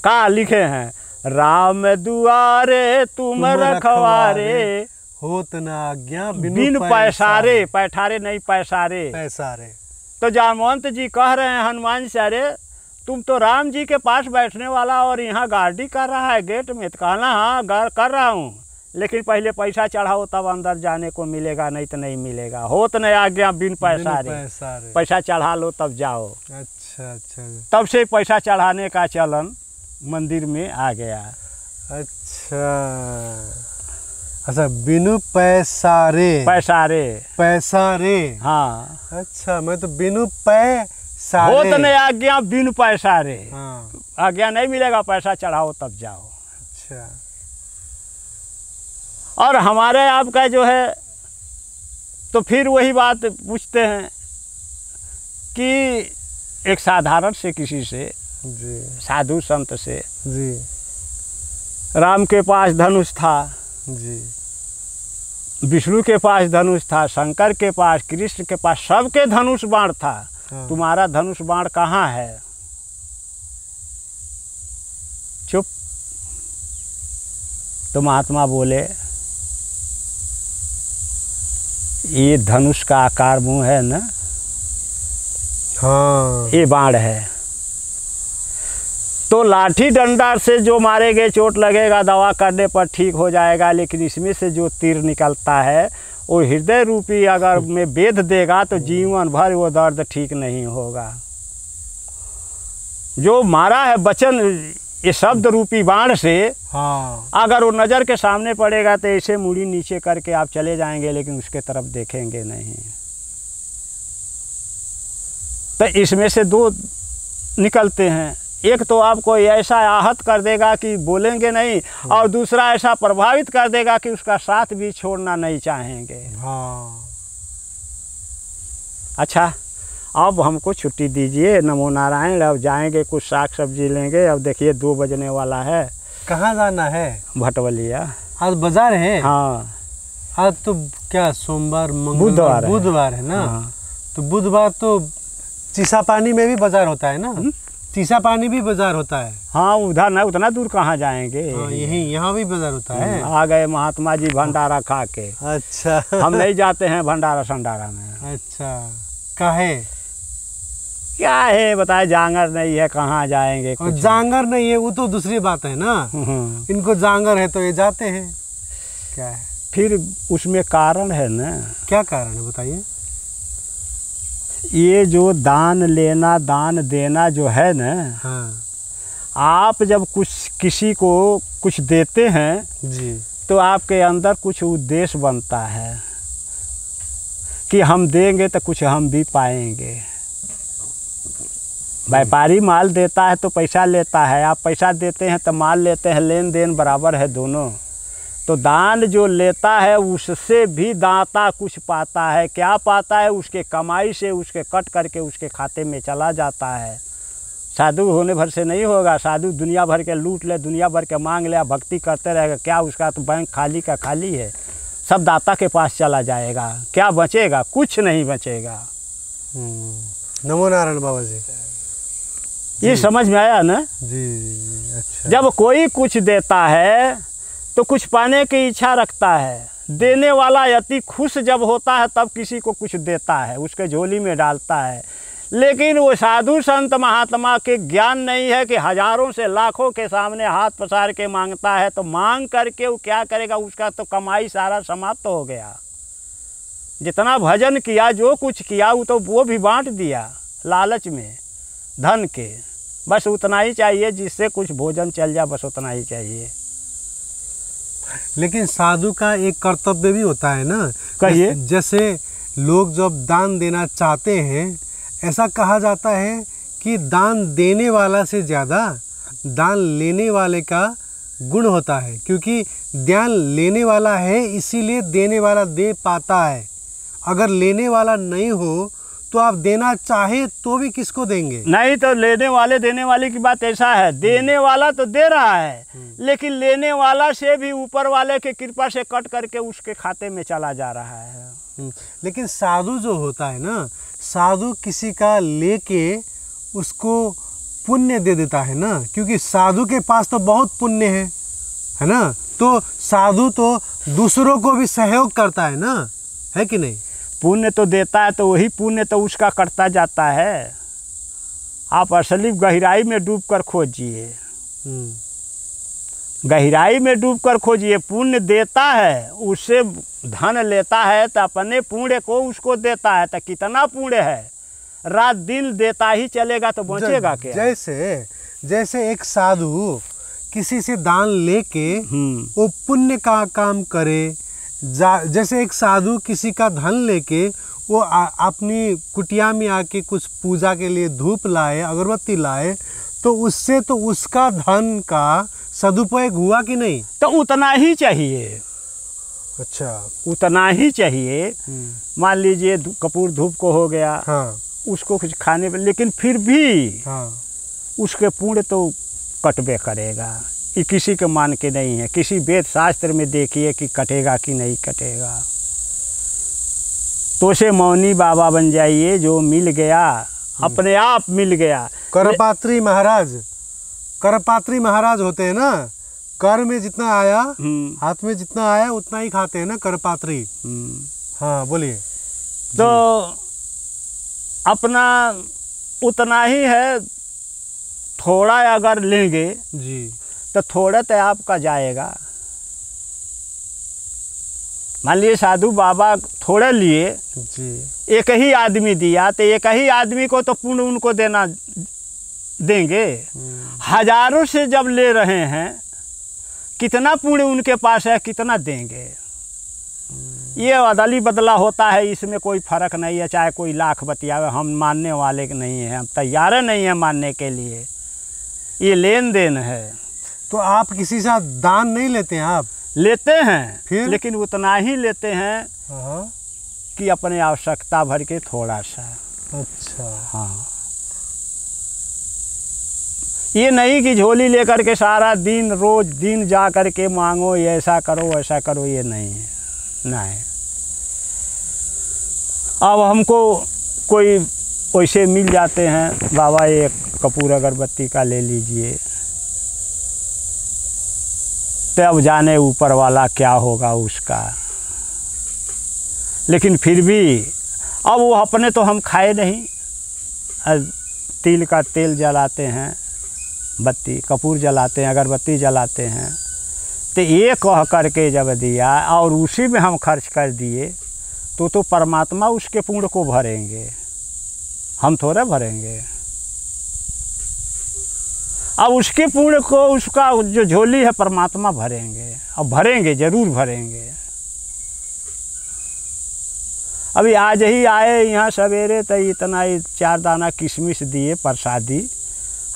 कहाँ लिखे हैं, राम दुआरे तुम रखवारे, होत न आज्ञा बिन पैसारे। पैठारे नहीं, पैसारे। पैसारे। तो जामवंत जी कह रहे हैं हनुमान जी से, अरे तुम तो राम जी के पास बैठने वाला और यहाँ गार्डी कर रहा है गेट में। तो कहना हाँ कर रहा हूँ, लेकिन पहले पैसा चढ़ाओ तब अंदर जाने को मिलेगा, नहीं तो नहीं मिलेगा। होत नहीं आज्ञा बिन पैसारे, पैसा चढ़ा लो तब जाओ। अच्छा अच्छा। तब से पैसा चढ़ाने का चलन मंदिर में आ गया। अच्छा अच्छा, बिनु पैसारे। पैसारे। पैसारे। हाँ। अच्छा, मैं तो बिनु पैसारे। होत नहीं आज्ञा बिन पैसारे। हाँ। आज्ञा नहीं मिलेगा, पैसा चढ़ाओ तब जाओ। अच्छा। और हमारे आपका जो है तो फिर वही बात पूछते हैं कि एक साधारण से किसी से जी, साधु संत से जी, राम के पास धनुष था जी, विष्णु के पास धनुष था, शंकर के पास, कृष्ण के पास, सबके धनुष बाण था। हाँ। तुम्हारा धनुष बाण कहाँ है? चुप। तो महात्मा बोले ये धनुष का आकार मुंह है ना, हाँ, ये बाण है। तो लाठी डंडा से जो मारेंगे चोट लगेगा, दवा करने पर ठीक हो जाएगा, लेकिन इसमें से जो तीर निकलता है वो हृदय रूपी अगर में वेध देगा तो जीवन भर वो दर्द ठीक नहीं होगा। जो मारा है वचन ये शब्द रूपी बाण से, हाँ, अगर वो नज़र के सामने पड़ेगा तो ऐसे मुड़ी नीचे करके आप चले जाएंगे, लेकिन उसके तरफ देखेंगे नहीं। तो इसमें से दो निकलते हैं, एक तो आपको ऐसा आहत कर देगा कि बोलेंगे नहीं, और दूसरा ऐसा प्रभावित कर देगा कि उसका साथ भी छोड़ना नहीं चाहेंगे। हाँ। अच्छा, अब हमको छुट्टी दीजिए, नमो नारायण, अब जाएंगे कुछ साग सब्जी लेंगे, अब देखिए 2 बजने वाला है। कहाँ जाना है? भटवलिया। आज बाजार है? हाँ। आज तो क्या सोमवार बुधवार बुधवार है ना? हाँ। तो बुधवार तो चीसा पानी में भी बाजार होता है ना? चीसा पानी भी बाजार होता है। हाँ, उधर ना, उतना दूर कहाँ जाएंगे। हाँ, यही यहाँ भी बाजार होता है। आ गए महात्मा जी भंडारा खा के। अच्छा। हम नहीं जाते हैं भंडारा संडारा में। अच्छा, काहे? क्या है बताए, जांगर नहीं है, कहाँ जाएंगे। और जांगर नहीं है वो तो दूसरी बात है ना, इनको जांगर है तो ये जाते हैं। क्या है फिर उसमें कारण है ना। क्या कारण है बताइए? ये जो दान लेना दान देना जो है ना, हाँ, आप जब कुछ किसी को कुछ देते हैं जी, तो आपके अंदर कुछ उद्देश्य बनता है कि हम देंगे तो कुछ हम भी पाएंगे। व्यापारी माल देता है तो पैसा लेता है, आप पैसा देते हैं तो माल लेते हैं, लेन देन बराबर है दोनों। तो दान जो लेता है उससे भी दाता कुछ पाता है। क्या पाता है? उसके कमाई से उसके कट करके उसके खाते में चला जाता है। साधु होने भर से नहीं होगा। साधु दुनिया भर के लूट ले, दुनिया भर के मांग ले, भक्ति करते रहेगा, क्या उसका तो बैंक खाली का खाली है, सब दाता के पास चला जाएगा। क्या बचेगा? कुछ नहीं बचेगा। नमो नारायण बाबा जी। ये समझ में आया ना? जी। अच्छा। जब कोई कुछ देता है तो कुछ पाने की इच्छा रखता है। देने वाला अति खुश जब होता है तब किसी को कुछ देता है, उसके झोली में डालता है। लेकिन वो साधु संत महात्मा के ज्ञान नहीं है कि हजारों से लाखों के सामने हाथ पसार के मांगता है, तो मांग करके वो क्या करेगा? उसका तो कमाई सारा समाप्त हो गया। जितना भजन किया, जो कुछ किया, वो भी बांट दिया लालच में धन के। बस उतना ही चाहिए जिससे कुछ भोजन चल जाए, बस उतना ही चाहिए। लेकिन साधु का एक कर्तव्य भी होता है ना। कहिए। जैसे लोग जब दान देना चाहते हैं, ऐसा कहा जाता है कि दान देने वाला से ज़्यादा दान लेने वाले का गुण होता है, क्योंकि दान लेने वाला है इसीलिए देने वाला दे पाता है। अगर लेने वाला नहीं हो तो आप देना चाहे तो भी किसको देंगे? नहीं तो लेने वाले देने वाले की बात ऐसा है, देने वाला तो दे रहा है लेकिन लेने वाला से भी ऊपर वाले के कृपा से कट करके उसके खाते में चला जा रहा है। लेकिन साधु जो होता है ना, साधु किसी का लेके उसको पुण्य दे देता है ना, क्योंकि साधु के पास तो बहुत पुण्य है ना, तो साधु तो दूसरों को भी सहयोग करता है ना, है कि नहीं? पुण्य तो देता है तो वही पुण्य तो उसका करता जाता है। आप असली गहराई में डूब कर खोजिए, गहराई में डूब कर खोजिए। पुण्य देता है, उससे धन लेता है तो अपने पुण्य को उसको देता है, तो कितना पुण्य है, रात दिन देता ही चलेगा तो बचेगा क्या? जैसे एक साधु किसी से दान लेके वो पुण्य का काम करे, जैसे एक साधु किसी का धन लेके वो अपनी कुटिया में आके कुछ पूजा के लिए धूप लाए, अगरबत्ती लाए, तो उससे तो उसका धन का सदुपयोग हुआ कि नहीं? तो उतना ही चाहिए। अच्छा, उतना ही चाहिए। मान लीजिए कपूर धूप को हो गया, हाँ, उसको कुछ खाने पर, लेकिन फिर भी हाँ, उसके पुण्य तो कटबे करेगा। ये किसी के मान के नहीं है, किसी वेद शास्त्र में देखिए कि कटेगा कि नहीं कटेगा। तो से मौनी बाबा बन जाइए, जो मिल गया अपने आप मिल गया। करपात्री महाराज होते हैं ना, कर में जितना आया हाथ में जितना आया उतना ही खाते हैं ना करपात्री। हाँ बोलिए। तो अपना उतना ही है, थोड़ा अगर लेंगे जी तो थोड़ा तो आपका जाएगा। मान लीजिए साधु बाबा थोड़ा लिए जी, एक ही आदमी दिया तो एक ही आदमी को तो पुण्य उनको देना देंगे। हजारों से जब ले रहे हैं, कितना पुण्य उनके पास है, कितना देंगे? ये अदली बदला होता है, इसमें कोई फर्क नहीं है। चाहे कोई लाख बतियावे, हम मानने वाले नहीं हैं, हम तैयार नहीं हैं मानने के लिए। ये लेन देन है। तो आप किसी से दान नहीं लेते हैं? आप लेते हैं फिर? लेकिन उतना ही लेते हैं कि अपने आवश्यकता भर के थोड़ा सा। अच्छा, हाँ, ये नहीं कि झोली लेकर के सारा दिन रोज दिन जा कर के मांगो, ये ऐसा करो वैसा करो, ये नहीं है। नहीं, अब हमको कोई वैसे मिल जाते हैं, बाबा एक कपूर अगरबत्ती का ले लीजिए, तो अब जाने ऊपर वाला क्या होगा उसका। लेकिन फिर भी अब वो अपने तो हम खाए नहीं। तिल का तेल जलाते हैं, बत्ती कपूर जलाते हैं, अगरबत्ती जलाते हैं, तो ये कह करके जब दिया और उसी में हम खर्च कर दिए तो परमात्मा उसके पुण्य को भरेंगे, हम थोड़े भरेंगे। अब उसके पुण्य को, उसका जो झोली है, परमात्मा भरेंगे। अब भरेंगे, जरूर भरेंगे। अभी आज ही आए यहाँ सवेरे तो इतना ही 4 दाना किशमिश दिए प्रसादी,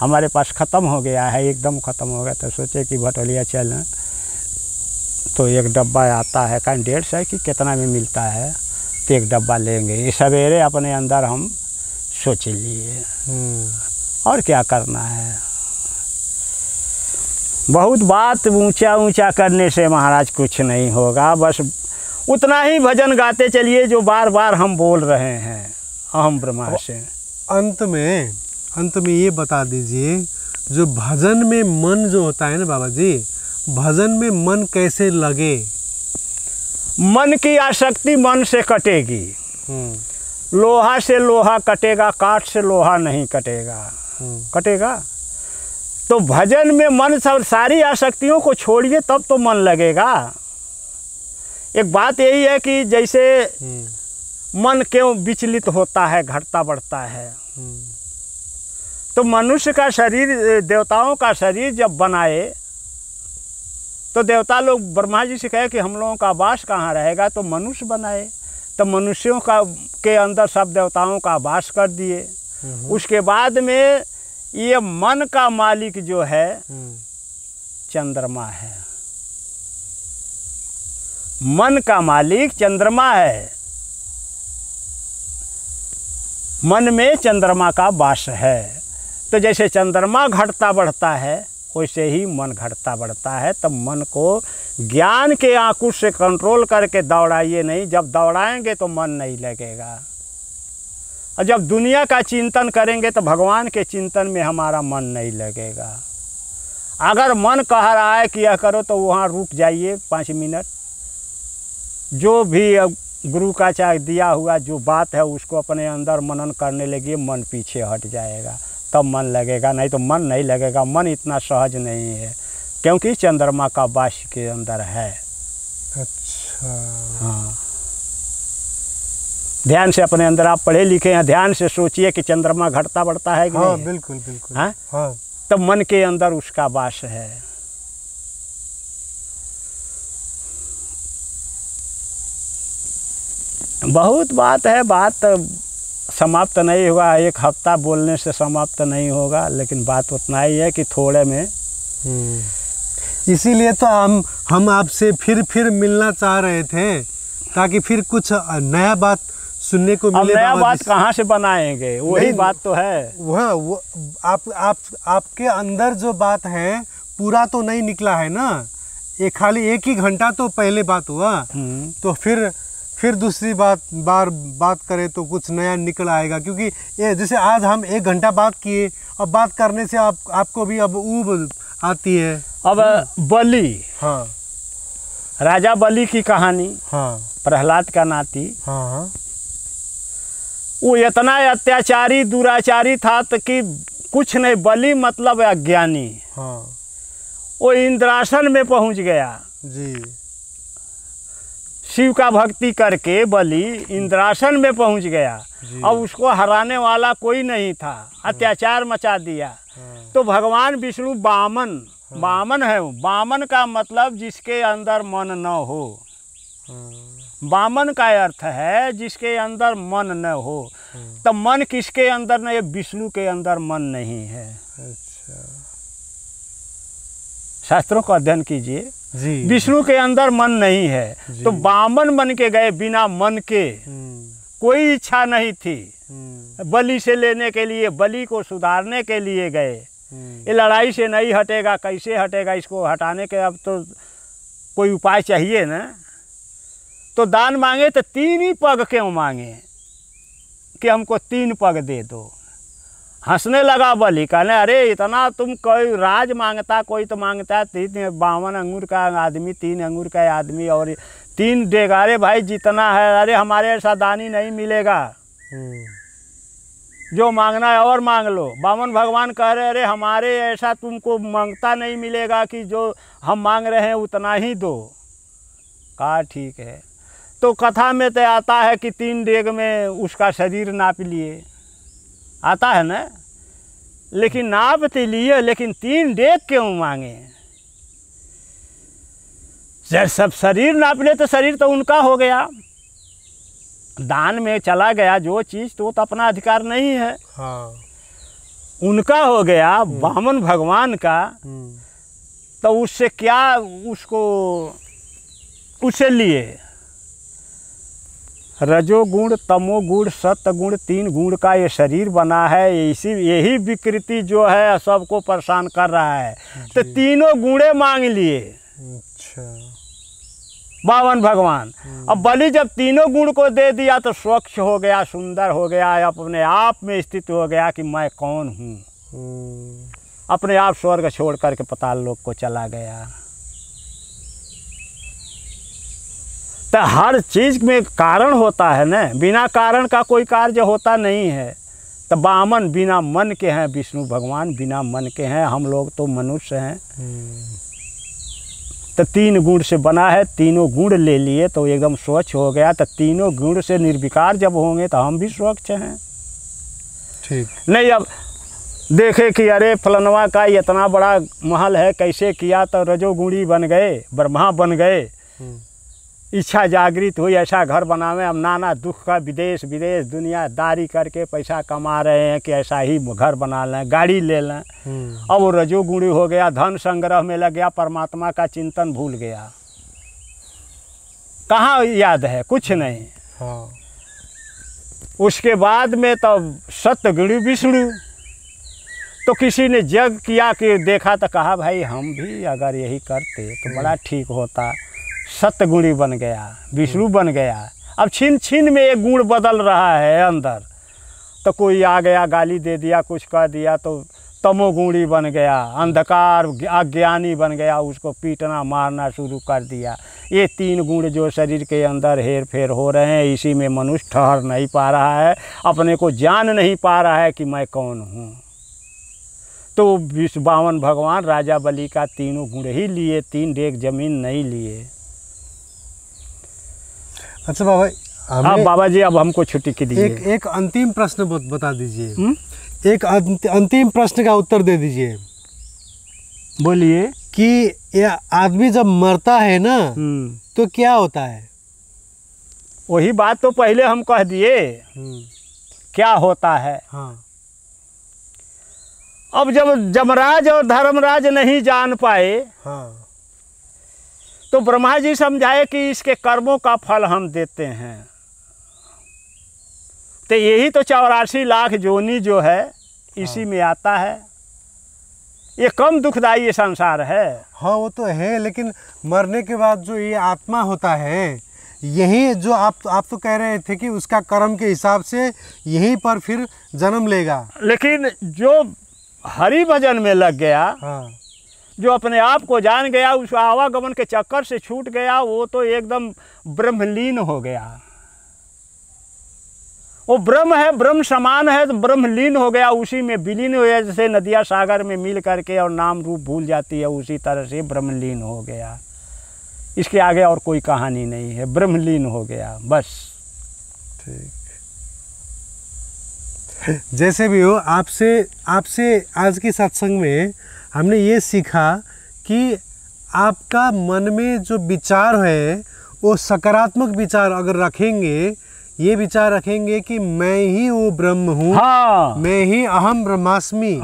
हमारे पास ख़त्म हो गया है, एकदम ख़त्म हो गया। तो सोचे कि भटोलिया चलें, तो एक डब्बा आता है, कहीं 150 कि कितना में मिलता है, तो एक डब्बा लेंगे। ये सवेरे अपने अंदर हम सोच लिए, और क्या करना है। बहुत बात ऊंचा ऊंचा करने से महाराज कुछ नहीं होगा। बस उतना ही भजन गाते चलिए जो बार बार हम बोल रहे हैं, अहम ब्रह्मास्मि। अंत में ये बता दीजिए, जो भजन में मन जो होता है ना बाबा जी, भजन में मन कैसे लगे? मन की आसक्ति मन से कटेगी। लोहा से लोहा कटेगा, काठ से लोहा नहीं कटेगा। कटेगा तो भजन में मन, सब सारी आसक्तियों को छोड़िए तब तो मन लगेगा। एक बात यही है कि जैसे मन क्यों विचलित होता है, घटता बढ़ता है, तो मनुष्य का शरीर, देवताओं का शरीर जब बनाए तो देवता लोग ब्रह्मा जी से कहे कि हम लोगों का वास कहाँ रहेगा, तो मनुष्य बनाए। तो मनुष्यों का के अंदर सब देवताओं का वास कर दिए। उसके बाद में ये मन का मालिक जो है चंद्रमा है। मन का मालिक चंद्रमा है। मन में चंद्रमा का वास है। तो जैसे चंद्रमा घटता बढ़ता है वैसे ही मन घटता बढ़ता है। तब मन को ज्ञान के आंकुश से कंट्रोल करके दौड़ाइए नहीं। जब दौड़ाएंगे तो मन नहीं लगेगा। और जब दुनिया का चिंतन करेंगे तो भगवान के चिंतन में हमारा मन नहीं लगेगा। अगर मन कह रहा है कि यह करो तो वहाँ रुक जाइए 5 मिनट। जो भी गुरु का चाहे दिया हुआ जो बात है उसको अपने अंदर मनन करने लगिए, मन पीछे हट जाएगा, तब मन लगेगा। नहीं तो मन नहीं लगेगा। मन इतना सहज नहीं है क्योंकि चंद्रमा का वास के अंदर है। अच्छा, हाँ, ध्यान से अपने अंदर आप पढ़े लिखे हैं, ध्यान से सोचिए कि चंद्रमा घटता बढ़ता है कि हाँ, नहीं? बिल्कुल बिल्कुल। हाँ? हाँ। तब मन के अंदर उसका वास है। बहुत बात है, बात समाप्त नहीं हुआ। एक हफ्ता बोलने से समाप्त नहीं होगा, लेकिन बात उतना ही है कि थोड़े में। इसीलिए तो हम आपसे फिर मिलना चाह रहे थे ताकि फिर कुछ नया बात सुनने को मिले। अब नया बात कहाँ से बनाएंगे? वही बात तो है। वो आपके अंदर जो बात है पूरा तो नहीं निकला है ना। एक खाली 1 ही घंटा तो पहले बात हुआ, तो फिर दूसरी बात करें तो कुछ नया निकल आएगा। क्योंकि ये जैसे आज हम 1 घंटा बात किए, अब बात करने से आपको भी अब ऊब आती है। अब बलि, हाँ, राजा बलि की कहानी, हाँ, प्रहलाद का नाती, हाँ, हाँ, वो इतना अत्याचारी दुराचारी था तो कि कुछ नहीं। बलि मतलब अज्ञानी। हाँ, वो इंद्रासन में पहुंच गया जी। शिव का भक्ति करके बलि इंद्रासन में पहुंच गया। अब उसको हराने वाला कोई नहीं था, अत्याचार मचा दिया। तो भगवान विष्णु बामन है। बामन का मतलब जिसके अंदर मन न हो। बामन का अर्थ है जिसके अंदर मन न हो। तब मन किसके अंदर नहीं? विष्णु के अंदर मन नहीं है। अच्छा, शास्त्रों का अध्ययन कीजिए, विष्णु के अंदर मन नहीं है। तो बामन बन के गए, बिना मन के। कोई इच्छा नहीं थी बलि से लेने के लिए, बलि को सुधारने के लिए गए। ये लड़ाई से नहीं हटेगा, कैसे हटेगा? इसको हटाने के अब तो कोई उपाय चाहिए ना। तो दान मांगे तो 3 ही पग क्यों मांगे कि हमको 3 पग दे दो? हंसने लगा बलि, कहने अरे इतना तुम कोई राज मांगता, कोई तो मांगता है 52 अंगूर का आदमी, 3 अंगूर का आदमी और 3 डेगारे भाई जितना है। अरे हमारे ऐसा दानी नहीं मिलेगा, जो मांगना है और मांग लो। बामन भगवान कह रहे अरे हमारे ऐसा तुमको मांगता नहीं मिलेगा कि जो हम मांग रहे हैं उतना ही दो। कहा ठीक है। तो कथा में तो आता है कि 3 डेग में उसका शरीर नाप लिए, आता है ना। लेकिन नाप तो लिए, लेकिन 3 डेग क्यों मांगे? जब सब शरीर नाप ले तो शरीर तो उनका हो गया, दान में चला गया जो चीज़, तो अपना अधिकार नहीं है। हाँ, उनका हो गया, बामन भगवान का। तो उससे क्या उससे लिए रजोगुण, तमोगुण, सत्गुण, 3 गुण का ये शरीर बना है। यही विकृति जो है सबको परेशान कर रहा है। तो 3 गुणे मांग लिए। अच्छा, बामन भगवान। अब बलि जब 3 गुण को दे दिया तो स्वच्छ हो गया, सुंदर हो गया, अपने आप में स्थित हो गया कि मैं कौन हूँ। अपने आप स्वर्ग छोड़ करके पाताल लोक को चला गया। तो हर चीज़ में कारण होता है ना, बिना कारण का कोई कार्य होता नहीं है। तो बामन बिना मन के हैं, विष्णु भगवान बिना मन के हैं, हम लोग तो मनुष्य हैं। तो 3 गुण से बना है, 3 गुण ले लिए तो एकदम स्वच्छ हो गया। तो 3 गुण से निर्विकार जब होंगे तो हम भी स्वच्छ हैं। ठीक नहीं अब देखे कि अरे फलनवा का इतना बड़ा महल है, कैसे किया? तो रजोगुणी बन गए, ब्रह्मा बन गए। इच्छा जागृत हुई ऐसा घर बनावे। हम नाना दुख का विदेश विदेश दुनियादारी करके पैसा कमा रहे हैं कि ऐसा ही घर बना लें, गाड़ी ले लें। अब वो रजोगुणी हो गया, धन संग्रह में लग गया, परमात्मा का चिंतन भूल गया। कहाँ याद है, कुछ नहीं। हाँ। उसके बाद में तब सतगुरु विष्णु, तो किसी ने जग किया कि देखा तो कहा भाई हम भी अगर यही करते तो बड़ा ठीक होता। सतगुणी बन गया, विष्णु बन गया। अब छिन छिन में एक गुण बदल रहा है अंदर। तो कोई आ गया गाली दे दिया, कुछ कह दिया तो तमोगुणी बन गया, अंधकार अज्ञानी बन गया, उसको पीटना मारना शुरू कर दिया। ये 3 गुण जो शरीर के अंदर हेर फेर हो रहे हैं, इसी में मनुष्य ठहर नहीं पा रहा है, अपने को जान नहीं पा रहा है कि मैं कौन हूँ। तो 52 भगवान राजा बलि का 3 गुण ही लिए, 3 डेग जमीन नहीं लिए। अच्छा बाबा, हाँ बाबा जी, अब हमको छुट्टी की दीजिए। एक अंतिम प्रश्न बता दीजिए। एक अंतिम प्रश्न का उत्तर दे दीजिए। बोलिए। कि ये आदमी जब मरता है ना तो क्या होता है? वही बात तो पहले हम कह दिए, क्या होता है। हाँ। अब जब जमराज और धर्मराज नहीं जान पाए, हाँ, तो ब्रह्मा जी समझाए कि इसके कर्मों का फल हम देते हैं। तो यही तो 84 लाख जोनी जो है इसी में आता है। ये कम दुखदाई ये संसार है। हाँ वो तो है, लेकिन मरने के बाद जो ये आत्मा होता है, यही जो आप तो कह रहे थे कि उसका कर्म के हिसाब से यहीं पर फिर जन्म लेगा। लेकिन जो हरि भजन में लग गया, हाँ, जो अपने आप को जान गया, उस आवागमन के चक्कर से छूट गया, वो तो एकदम ब्रह्मलीन हो गया। वो ब्रह्म है, ब्रह्म समान है, तो ब्रह्मलीन हो गया, उसी में विलीन हो गया। जैसे नदियाँ सागर में मिल करके और नाम रूप भूल जाती है, उसी तरह से ब्रह्मलीन हो गया। इसके आगे और कोई कहानी नहीं है, ब्रह्मलीन हो गया बस। ठीक। जैसे भी हो, आपसे आज के सत्संग में हमने ये सीखा कि आपका मन में जो विचार है वो सकारात्मक विचार अगर रखेंगे, ये विचार रखेंगे कि मैं ही वो ब्रह्म हूँ। हाँ। मैं ही अहम ब्रह्मास्मि,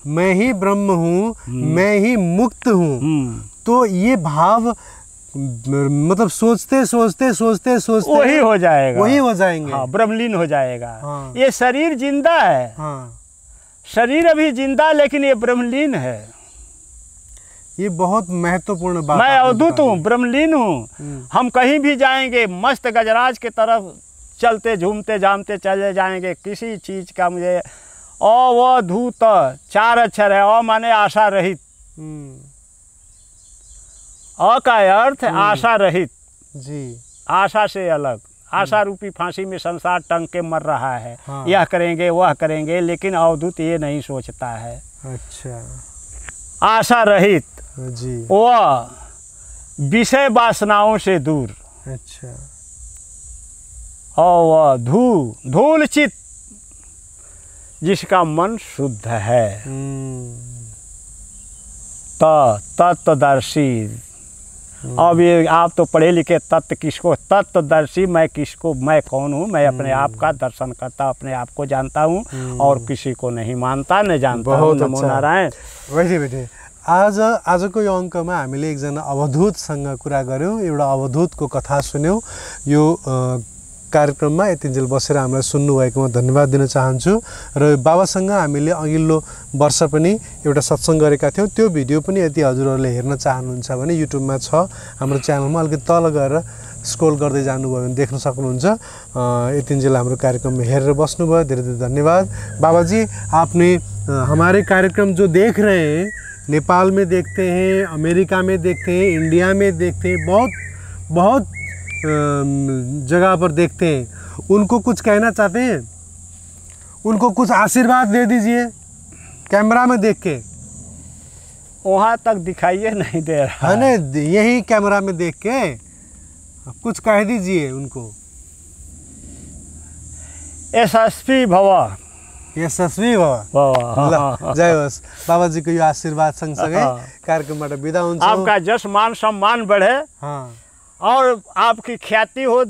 मैं ही ब्रह्म हूँ, मैं ही मुक्त हूँ, तो ये भाव मतलब सोचते सोचते वही हो जाएगा, वही हो जाएंगे। हाँ, ब्रह्मलीन हो जाएगा। हाँ। ये शरीर जिंदा है। हाँ। शरीर अभी जिंदा, लेकिन ये ब्रह्मलीन है। ये बहुत महत्वपूर्ण बात। मैं अवधूत हूँ, ब्रह्मलीन हूँ। हम कहीं भी जाएंगे मस्त गजराज के तरफ चलते झूमते जामते चले जाएंगे। किसी चीज का मुझे अवधूत 4 अक्षर है। अ माने आशा रहित, अ का अर्थ आशा रहित जी, आशा से अलग। आशा रूपी फांसी में संसार टंग के मर रहा है। हाँ। यह करेंगे वह करेंगे, लेकिन अवधूत ये नहीं सोचता है। अच्छा। आशा रहित जी, वह विषय वासनाओं से दूर। अच्छा। और वह धूल चित्त, जिसका मन शुद्ध है। तत्वदर्शी। अब ये आप तो पढ़े लिखे, तत्व किसको, तत्वदर्शी मैं किसको, मैं कौन हूँ, मैं अपने आप का दर्शन करता, अपने आप को जानता हूँ और किसी को नहीं मानता न जानता। बहुत नमो नारायण। वैसे बेटे, आजको यो अङ्कमा हामीले एकजना अवधूतसँग कुरा गऱ्यौँ, एउटा अवधूतको कथा सुन्यौँ। यो कार्यक्रममा यतिन्जेल बसेर हामीलाई सुन्नुभएकोमा धन्यवाद दिन चाहन्छु। र बाबासँग हामीले अघिल्लो वर्ष पनि एउटा सत्सङ्ग गरेका थियौँ। त्यो भिडियो पनि यदि हजुरहरूले हेर्न चाहनुहुन्छ भने युट्युबमा छ, हाम्रो च्यानलमा। अलिकति तल गएर स्क्रोल गर्दै जानुभयो भने देख्न सक्नुहुन्छ। यतिन्जेल हाम्रो कार्यक्रम हेरेर बस्नुभयो, धेरै धेरै धन्यवाद। बाबा जी, आपने हमारे कार्यक्रम जो देख रहे हैं, नेपाल में देखते हैं, अमेरिका में देखते हैं, इंडिया में देखते हैं, बहुत जगह पर देखते हैं, उनको कुछ कहना चाहते हैं? उनको कुछ आशीर्वाद दे दीजिए कैमरा में देख के। वहाँ तक दिखाइए नहीं दे रहा है ना, यही कैमरा में देख के कुछ कह दीजिए उनको। यशस्वी भव, यशस्वी भव। जय होस्। बाबाजीको यो आशीर्वाद सँगसँगै कार्यक्रमबाट बिदा हुन्छ। आपका जस मान सम्मान बढ़े। हाँ। और आपकी ख्याति हो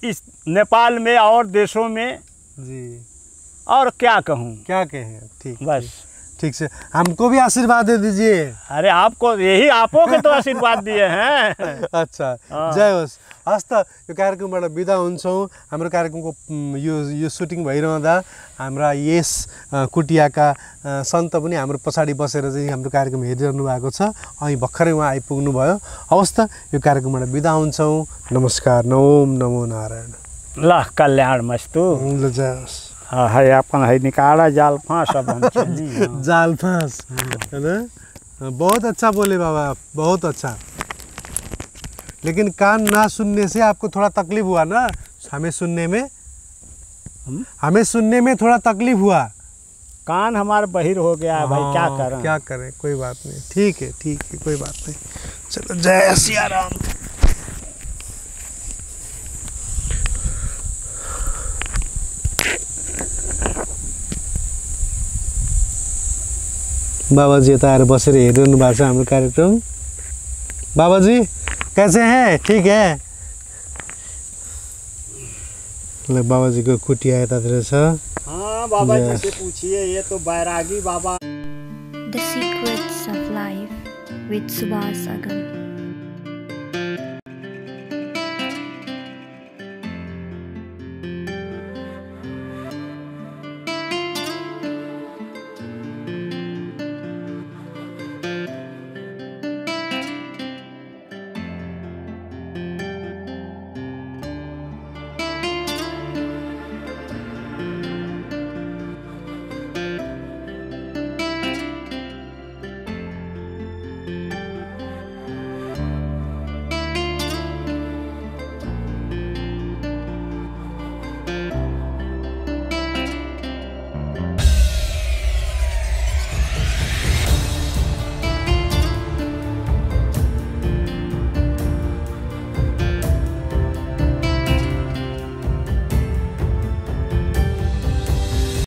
इस नेपाल में और देशों में जी। और क्या कहूँ, क्या कहें, ठीक बस ठीक से हमको भी आशीर्वाद दे दीजिए। अरे आपको यही आपो के तो आशीर्वाद दिए हैं। अच्छा जय होस्। हस् त यो कार्यक्रमबाट बिदा हुन्छौँ। हाम्रो कार्यक्रमको यो सुटिङ भइरहँदा हाम्रा यस कुटियाका सन्त पनि हाम्रो पछाडि बसेर चाहिँ हाम्रो कार्यक्रम हेरिरहनु भएको छ। अनि भर्खरै उहाँ आइपुग्नु भयो। हवस् त यो कार्यक्रमबाट बिदा हुन्छौँ। नमस्कार। ओम नमो नारायण। ल कल्याण मस्तु। ल जय होस्। है अपन है निकाला जाल फांस अब हम चली। जाल फांस है ना। बहुत अच्छा बोले बाबा, बहुत अच्छा। लेकिन कान ना सुनने से आपको थोड़ा तकलीफ हुआ ना। हमें सुनने में थोड़ा तकलीफ हुआ। कान हमारा बहिर हो गया है भाई, क्या करें। क्या करें, कोई बात नहीं, ठीक है कोई बात नहीं। चलो जय सिया राम। बाबाजी यता आएर बसेर हेरिरहनु भएको छ हाम्रो कार्यक्रम। बाबाजी कैसे हैं, ठीक है। ल बाबाजीको कुटिया यतातिर छ। हाँ बाबा जी से पूछिए, ये तो बैरागी बाबा। The Secrets of Life with Subhas Agam.